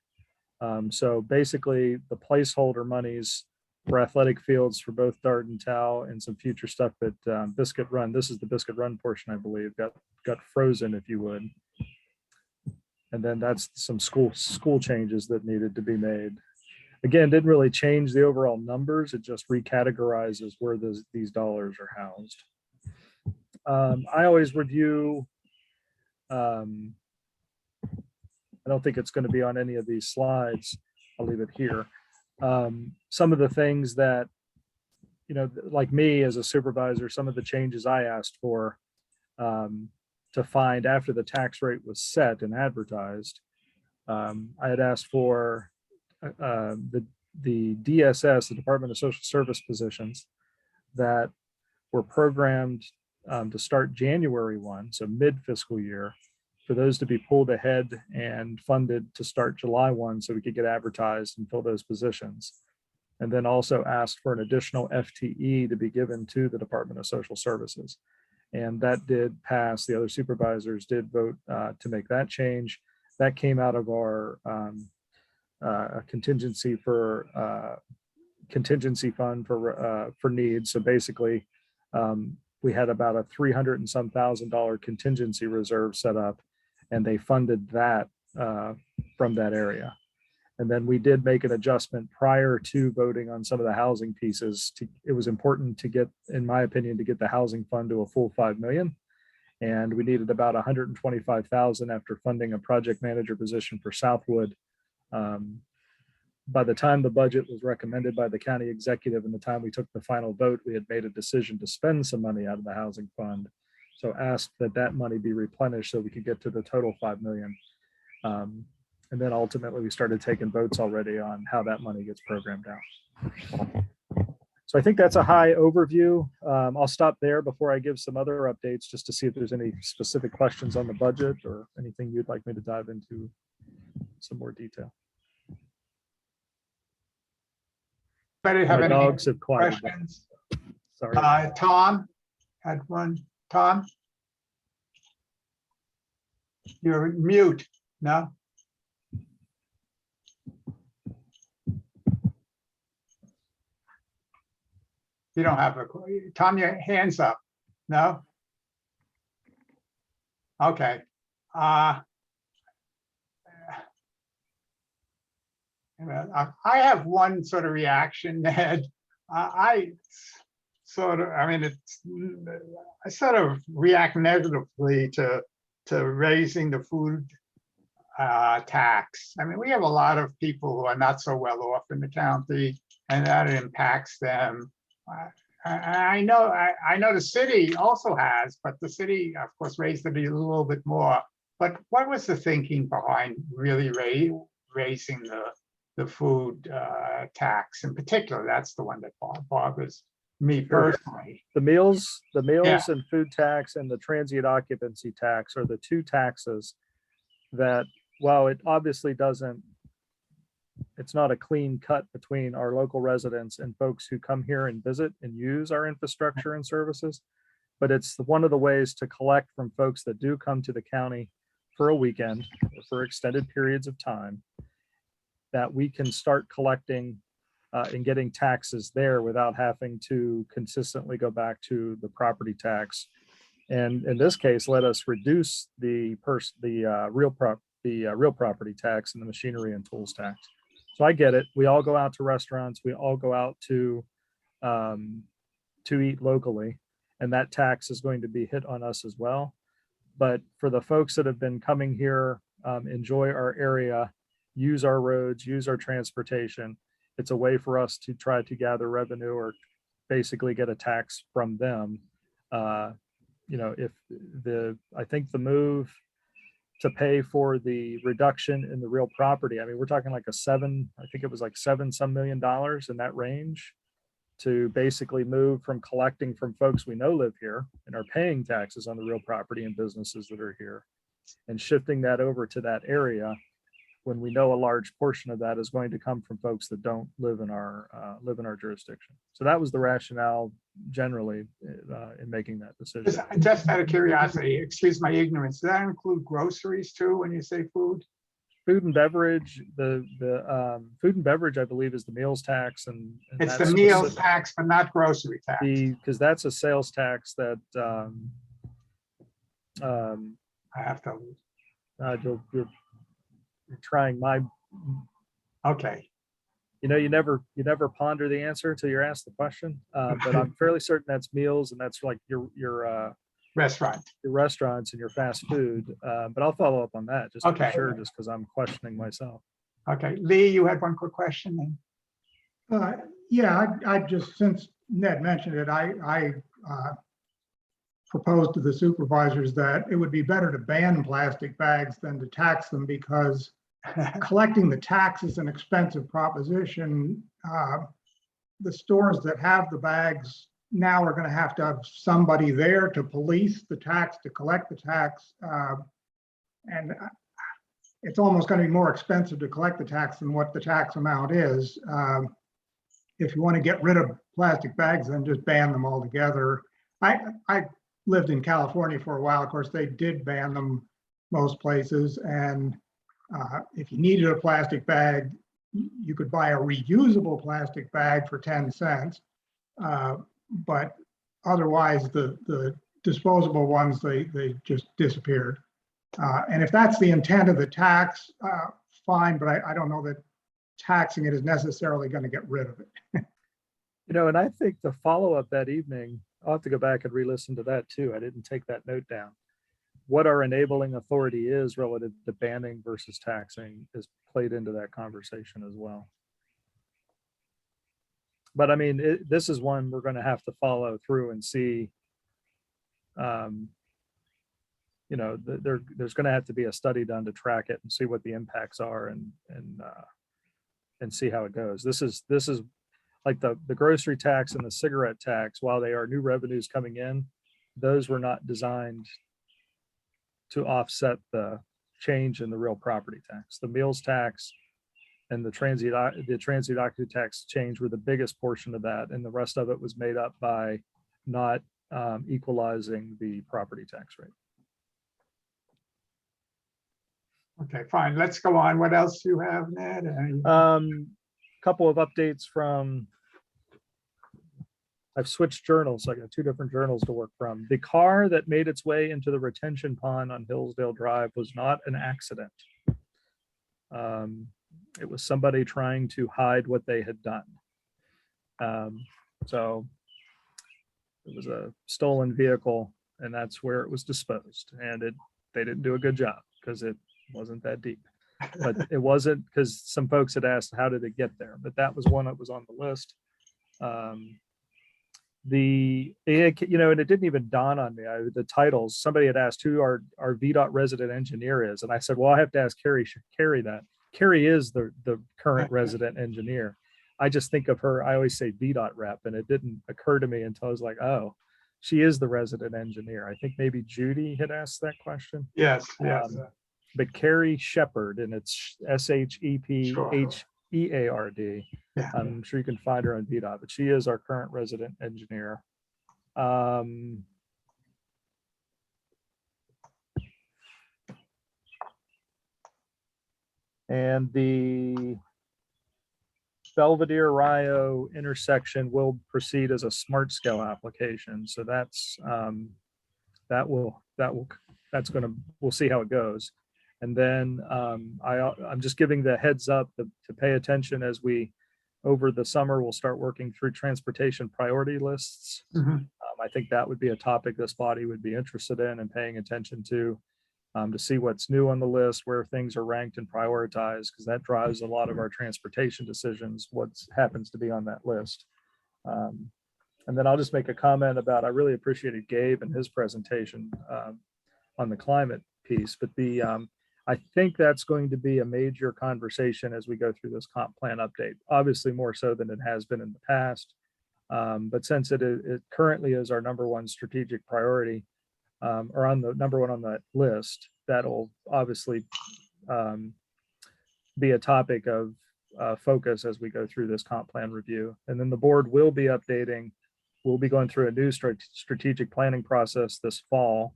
So basically the placeholder monies for athletic fields for both Dart and Tau and some future stuff at Biscuit Run. This is the Biscuit Run portion, I believe, got frozen, if you would. And then that's some school changes that needed to be made. Again, didn't really change the overall numbers. It just recategorizes where these dollars are housed. I always review, I don't think it's going to be on any of these slides. I'll leave it here. Some of the things that, like me as a supervisor, some of the changes I asked for to find after the tax rate was set and advertised I had asked for the DSS, the Department of Social Service positions that were programmed to start January 1, so mid-fiscal year, for those to be pulled ahead and funded to start July 1 so we could get advertised and fill those positions. And then also asked for an additional FTE to be given to the Department of Social Services. And that did pass. The other supervisors did vote to make that change. That came out of our contingency fund for needs. So basically, we had about a $300 and some thousand contingency reserve set up, and they funded that from that area. And then we did make an adjustment prior to voting on some of the housing pieces. It was important to get, in my opinion, to get the housing fund to a full 5 million. And we needed about 125,000 after funding a project manager position for Southwood. By the time the budget was recommended by the county executive and the time we took the final vote, we had made a decision to spend some money out of the housing fund. So asked that that money be replenished so we could get to the total 5 million. And then ultimately we started taking votes already on how that money gets programmed out. So I think that's a high overview. I'll stop there before I give some other updates just to see if there's any specific questions on the budget or anything you'd like me to dive into some more detail. Anybody have My any dogs have quieted down. questions? Sorry. Tom had one. Tom? You're mute, no? You don't have a, Tom, your hand's up, no? Okay. I have one sort of reaction, Ned. I sort of react negatively to raising the food tax. I mean, we have a lot of people who are not so well off in the county, and that impacts them. I know the city also has, but the city, of course, raised it a little bit more. But what was the thinking behind really raising the food tax in particular? That's the one that bothers me personally. The meals and food tax and the transient occupancy tax are the two taxes that, while it obviously it's not a clean cut between our local residents and folks who come here and visit and use our infrastructure and services, but it's one of the ways to collect from folks that do come to the county for a weekend or for extended periods of time, that we can start collecting and getting taxes there without having to consistently go back to the property tax. And in this case, let us reduce the real property tax and the machinery and tools tax. So I get it. We all go out to restaurants. We all go out to eat locally, and that tax is going to be hit on us as well. But for the folks that have been coming here, enjoy our area, use our roads, use our transportation, it's a way for us to try to gather revenue or basically get a tax from them. I think the move to pay for the reduction in the real property, I mean, we're talking like I think it was like $7 some million in that range, to basically move from collecting from folks we know live here and are paying taxes on the real property and businesses that are here, and shifting that over to that area when we know a large portion of that is going to come from folks that don't live in our jurisdiction. So that was the rationale generally in making that decision. Just out of curiosity, excuse my ignorance, does that include groceries too when you say food? Food and beverage, the food and beverage, I believe, is the meals tax, and it's the meals tax, but not grocery tax. Because that's a sales tax that I have to. You're trying my. Okay. You never ponder the answer until you're asked the question. But I'm fairly certain that's meals, and that's like your restaurant, your restaurants and your fast food. But I'll follow up on that just to be sure, just because I'm questioning myself. Okay, Lee, you had one quick question. Yeah, I just, since Ned mentioned it, I proposed to the supervisors that it would be better to ban plastic bags than to tax them, because collecting the tax is an expensive proposition. The stores that have the bags now are going to have somebody there to police the tax, to collect the tax. And it's almost going to be more expensive to collect the tax than what the tax amount is. If you want to get rid of plastic bags, then just ban them altogether. I lived in California for a while. Of course, they did ban them most places. And if you needed a plastic bag, you could buy a reusable plastic bag for 10 cents. But otherwise, the disposable ones, they just disappeared. And if that's the intent of the tax, fine, but I don't know that taxing it is necessarily going to get rid of it. And I think the follow-up that evening, I'll have to go back and re-listen to that too. I didn't take that note down. What our enabling authority is relative to banning versus taxing is played into that conversation as well. But I mean, this is one we're going to have to follow through and see. There's going to have to be a study done to track it and see what the impacts are and see how it goes. This is like the grocery tax and the cigarette tax. While they are new revenues coming in, those were not designed to offset the change in the real property tax. The meals tax and the transient occupancy tax change were the biggest portion of that, and the rest of it was made up by not equalizing the property tax rate. Okay, fine. Let's go on. What else do you have, Ned? Couple of updates from. I've switched journals, so I got two different journals to work from. The car that made its way into the retention pond on Hillsdale Drive was not an accident. It was somebody trying to hide what they had done. So it was a stolen vehicle, and that's where it was disposed. And they didn't do a good job because it wasn't that deep. But it wasn't, because some folks had asked, how did it get there? But that was one that was on the list. And it didn't even dawn on me. The titles, somebody had asked who our VDOT resident engineer is. And I said, well, I have to ask Carrie that. Carrie is the current resident engineer. I just think of her, I always say VDOT rep, and it didn't occur to me until I was like, oh, she is the resident engineer. I think maybe Judy had asked that question. Yes. But Carrie Shepard, and it's SHEPHEARD. Yeah. I'm sure you can find her on VDOT, but she is our current resident engineer. And the Belvedere Rio intersection will proceed as a smart scale application. So we'll see how it goes. And then I'm just giving the heads up to pay attention as we, over the summer, we'll start working through transportation priority lists. I think that would be a topic this body would be interested in and paying attention to see what's new on the list, where things are ranked and prioritized, because that drives a lot of our transportation decisions, what happens to be on that list. And then I'll just make a comment about, I really appreciated Gabe and his presentation on the climate piece, but I think that's going to be a major conversation as we go through this comp plan update, obviously more so than it has been in the past. But since it currently is our #1 strategic priority, or on the #1 on that list, that'll obviously be a topic of focus as we go through this comp plan review. And then the board will be updating, we'll be going through a new strategic planning process this fall.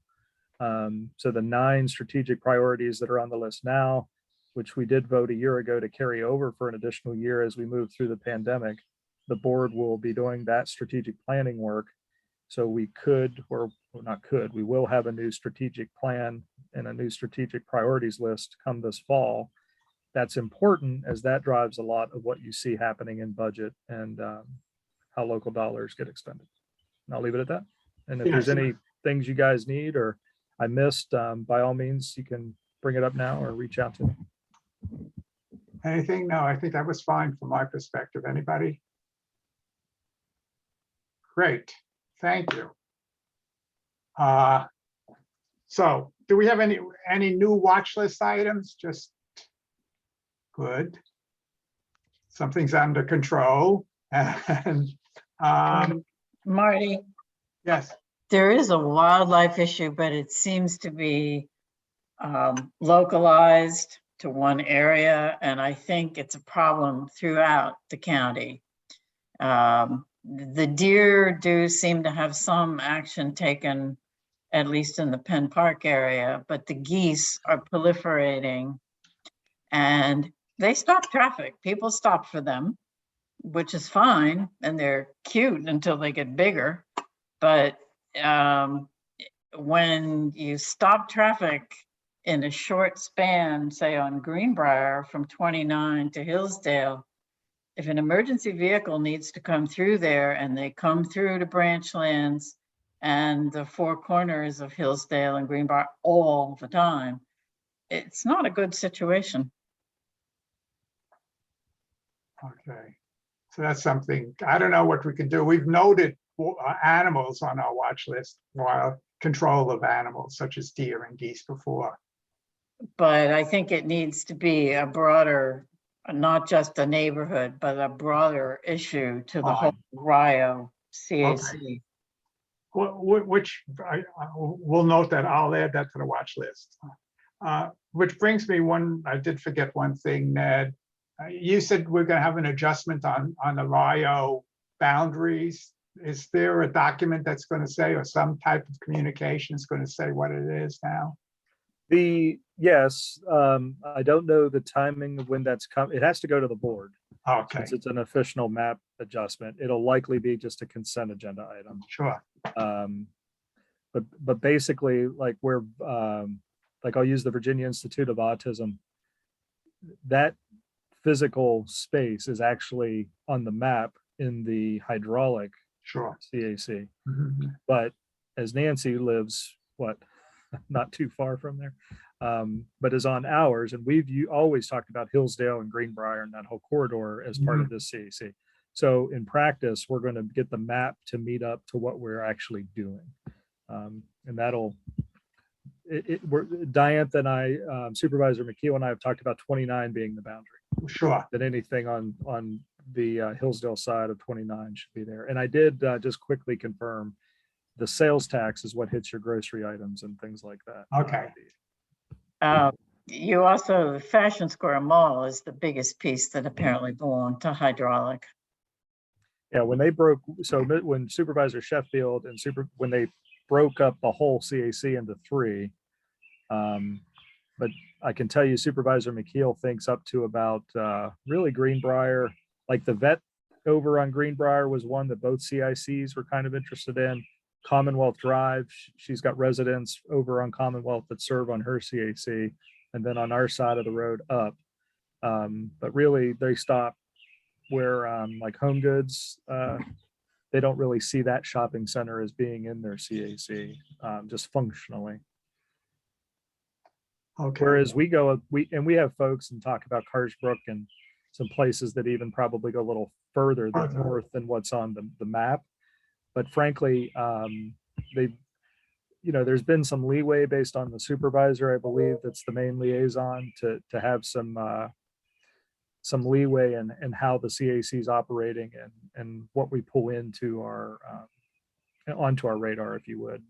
So the 9 strategic priorities that are on the list now, which we did vote a year ago to carry over for an additional year as we move through the pandemic, the board will be doing that strategic planning work. So we will have a new strategic plan and a new strategic priorities list come this fall. That's important, as that drives a lot of what you see happening in budget and how local dollars get expended. And I'll leave it at that. And if there's any things you guys need or I missed, by all means, you can bring it up now or reach out to me. Anything? No, I think that was fine from my perspective. Anybody? Great, thank you. So do we have any new watch list items? Just Good. Something's under control. And Marty, yes, there is a wildlife issue, but it seems to be localized to one area, and I think it's a problem throughout the county. The deer do seem to have some action taken, at least in the Penn Park area, but the geese are proliferating and they stop traffic. People stop for them, which is fine, and they're cute until they get bigger. But when you stop traffic in a short span, say on Greenbrier from 29 to Hillsdale, if an emergency vehicle needs to come through there and they come through to Branchlands and the four corners of Hillsdale and Greenbrier all the time, it's not a good situation. okay. So that's something, I don't know what we can do. We've noted animals on our watch list, while control of animals such as deer and geese before. But I think it needs to be a broader, not just a neighborhood, but a broader issue to the whole Rio CAC. Which we'll note that. I'll add that to the watch list. Which brings me I did forget one thing, Ned. You said we're going to have an adjustment on the Rio boundaries. Is there a document that's going to say, or some type of communication is going to say what it is now? Yes, I don't know the timing of when that's come. It has to go to the board. Okay, Since it's an official map adjustment, it'll likely be just a consent agenda item. sure. But basically, like like I'll use the Virginia Institute of Autism. That physical space is actually on the map in the hydraulic Sure. CAC. Mhm. But as Nancy lives, not too far from there, but is on ours, and we've always talked about Hillsdale and Greenbrier and that whole corridor as part of this CAC. So in practice, we're going to get the map to meet up to what we're actually doing, and that'll. Diantha and I, Supervisor McKeel and I have talked about 29 being the boundary. Sure. That anything on the Hillsdale side of 29 should be there. And I did just quickly confirm the sales tax is what hits your grocery items and things like that. Okay. You also, the Fashion Square Mall is the biggest piece that apparently belonged to hydraulic. Yeah, when they broke, so when Supervisor Sheffield and when they broke up the whole CAC into 3, but I can tell you Supervisor McKeel thinks up to about really Greenbrier, like the vet over on Greenbrier was one that both CICs were kind of interested in. Commonwealth Drive, she's got residents over on Commonwealth that serve on her CAC, and then on our side of the road up. But really they stop where like Home Goods, they don't really see that shopping center as being in their CAC, just functionally. Okay. Whereas we have folks and talk about Carsbrook and some places that even probably go a little further north than what's on the map. But frankly, there's been some leeway based on the supervisor, I believe, that's the main liaison to have some leeway in how the CAC is operating and what we pull into onto our radar, if you would.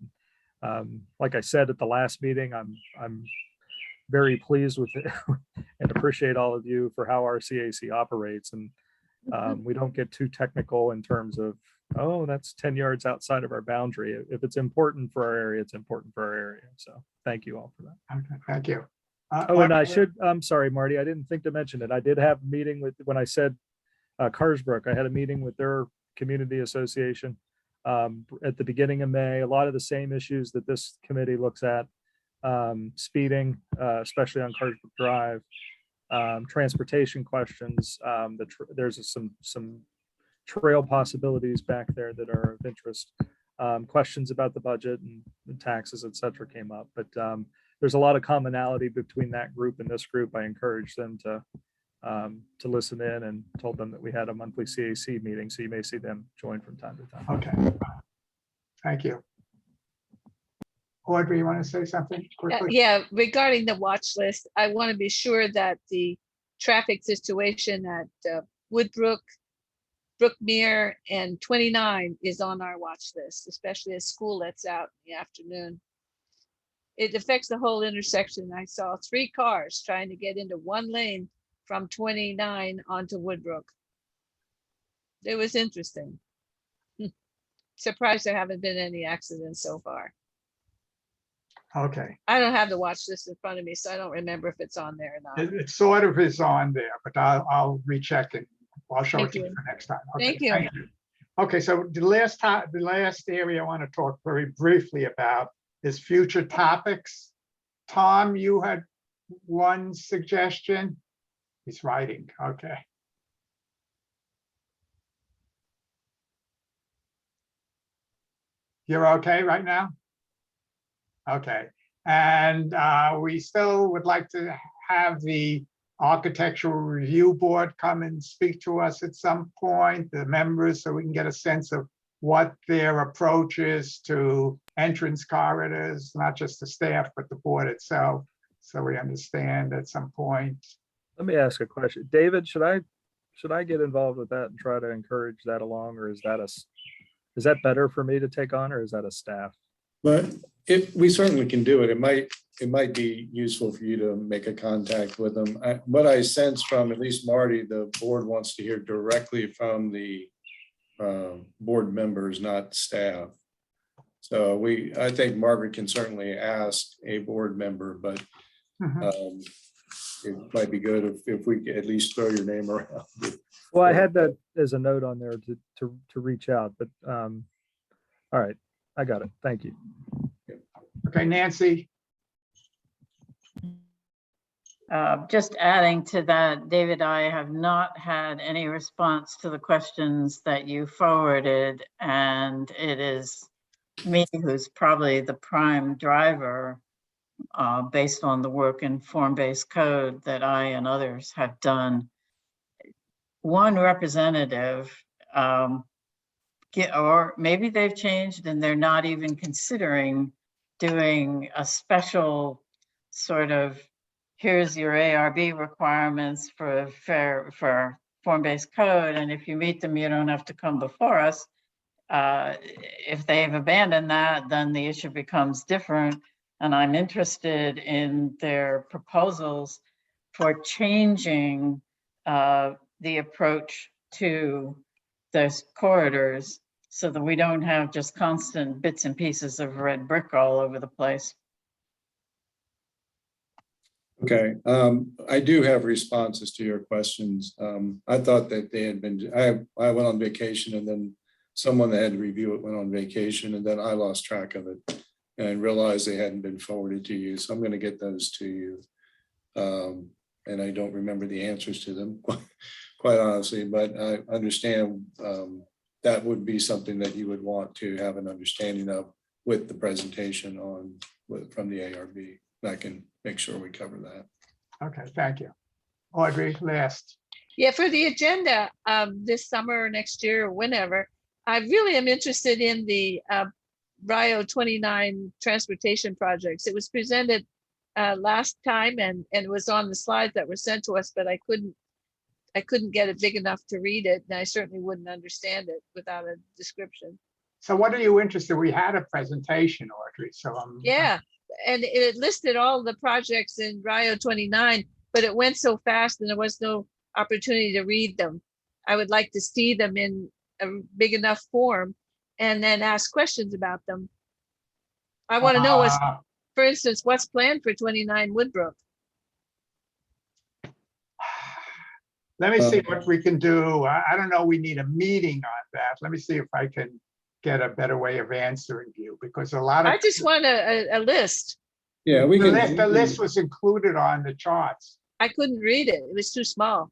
Like I said at the last meeting, I'm very pleased with it and appreciate all of you for how our CAC operates. And we don't get too technical in terms of, oh, that's 10 yards outside of our boundary. If it's important for our area, it's important for our area. So thank you all for that. Okay, thank you. I'm sorry, Marty, I didn't think to mention it. I did have a meeting when I said Carsbrook, I had a meeting with their community association at the beginning of May. A lot of the same issues that this committee looks at, speeding, especially on Carsbrook Drive, transportation questions. There's some trail possibilities back there that are of interest. Questions about the budget and the taxes, et cetera, came up. But there's a lot of commonality between that group and this group. I encouraged them to listen in and told them that we had a monthly CAC meeting. So you may see them join from time to time. Okay. Thank you. Audrey, you want to say something quickly? Yeah, regarding the watch list, I want to be sure that the traffic situation at Woodbrook, Brookmere, and 29 is on our watch list, especially as school lets out in the afternoon. It affects the whole intersection. I saw 3 cars trying to get into one lane from 29 onto Woodbrook. It was interesting. Surprised there haven't been any accidents so far. Okay, I don't have the watch list in front of me, so I don't remember if it's on there or not. it sort of is on there, but I'll recheck it. I'll show it Thank to you you. for next time. Okay, Thank you. Okay, so the last area I want to talk very briefly about is future topics. Tom, you had one suggestion. He's writing, okay. You're okay right now? Okay, and we still would like to have the Architectural Review Board come and speak to us at some point, the members, so we can get a sense of what their approach is to entrance corridors, not just the staff, but the board itself. So we understand at some point. Let me ask a question. David, should I get involved with that and try to encourage that along, or is that better for me to take on, or is that a staff? But if we certainly can do it, it might be useful for you to make a contact with them. What I sense from at least Marty, the board wants to hear directly from the board members, not staff. So I think Margaret can certainly ask a board member, but it might be good if we could at least throw your name around. Well, I had that as a note on there to reach out, but all right, I got it. Thank you. Okay, Nancy. Just adding to that, David, I have not had any response to the questions that you forwarded, and it is me who's probably the prime driver based on the work in form-based code that I and others have done. One representative, or maybe they've changed and they're not even considering doing a special sort of, here's your ARB requirements for form-based code, and if you meet them, you don't have to come before us. If they've abandoned that, then the issue becomes different. And I'm interested in their proposals for changing the approach to those corridors so that we don't have just constant bits and pieces of red brick all over the place. Okay, I do have responses to your questions. I thought that they had been, I went on vacation, and then someone that had to review it went on vacation, and then I lost track of it and realized they hadn't been forwarded to you. So I'm going to get those to you. And I don't remember the answers to them, quite honestly, but I understand that would be something that you would want to have an understanding of with the presentation from the ARB. I can make sure we cover that. Okay, thank you. Audrey, last. Yeah, for the agenda this summer or next year or whenever, I really am interested in the Rio 29 transportation projects. It was presented last time and it was on the slides that were sent to us, but I couldn't get it big enough to read it, and I certainly wouldn't understand it without a description. So what are you interested? We had a presentation, Audrey, so yeah, and it listed all the projects in Rio 29, but it went so fast and there was no opportunity to read them. I would like to see them in a big enough form and then ask questions about them. I want to know what's, for instance, what's planned for 29 Woodbrook? let me see what we can do. I don't know, we need a meeting on that. Let me see if I can get a better way of answering you, because a lot of. I just want a list. Yeah, we can. The list was included on the charts. I couldn't read it. It was too small.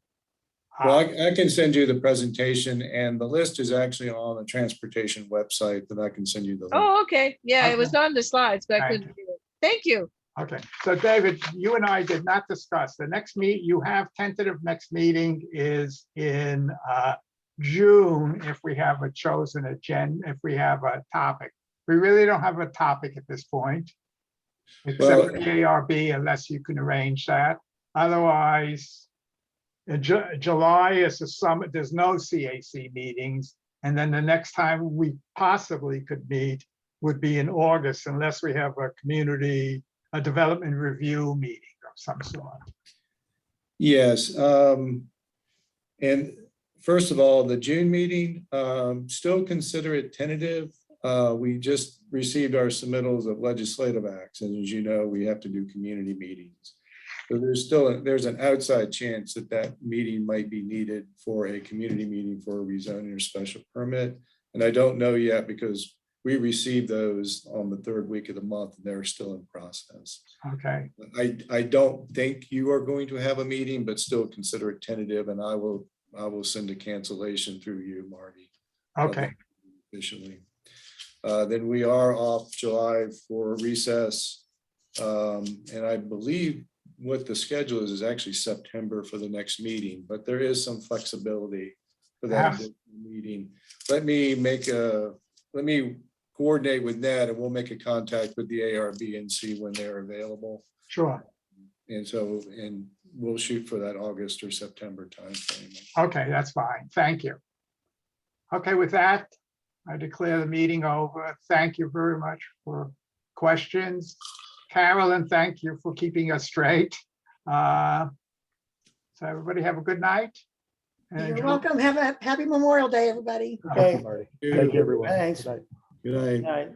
Well, I can send you the presentation, and the list is actually on the transportation website, that I can send you the link. Oh, okay. Yeah, Okay. It was on the slides, but I Thank couldn't read it. Thank you. Okay, so David, you and I did not discuss the next you have tentative next meeting is in June, if we have a chosen agenda, if we have a topic. We really don't have a topic at this point, except for the ARB, unless you can arrange that. Otherwise, July is the summer, there's no CAC meetings. And then the next time we possibly could meet would be in August unless we have a development review meeting of some sort. Yes. And first of all, the June meeting, still consider it tentative. We just received our submittals of legislative acts. And as you know, we have to do community meetings. So there's an outside chance that meeting might be needed for a community meeting for a rezoning or special permit. And I don't know yet because we received those on the third week of the month and they're still in process. Okay, I don't think you are going to have a meeting, but still consider it tentative, and I will send a cancellation through you, Marty. okay, Officially. Then we are off July for recess. And I believe what the schedule is actually September for the next meeting, but there is some flexibility for that meeting. Let me coordinate with Ned and we'll make a contact with the ARB and see when they're available. sure. And we'll shoot for that August or September timeframe. Okay, that's fine. Thank you. Okay, with that, I declare the meeting over. Thank you very much for questions. Carolyn, thank you for keeping us straight. So everybody have a good night. And You're enjoy- welcome. Have a happy Memorial Day, everybody. Okay. Marty. Thank you, everyone. Thanks. Good night. Good night. Good night.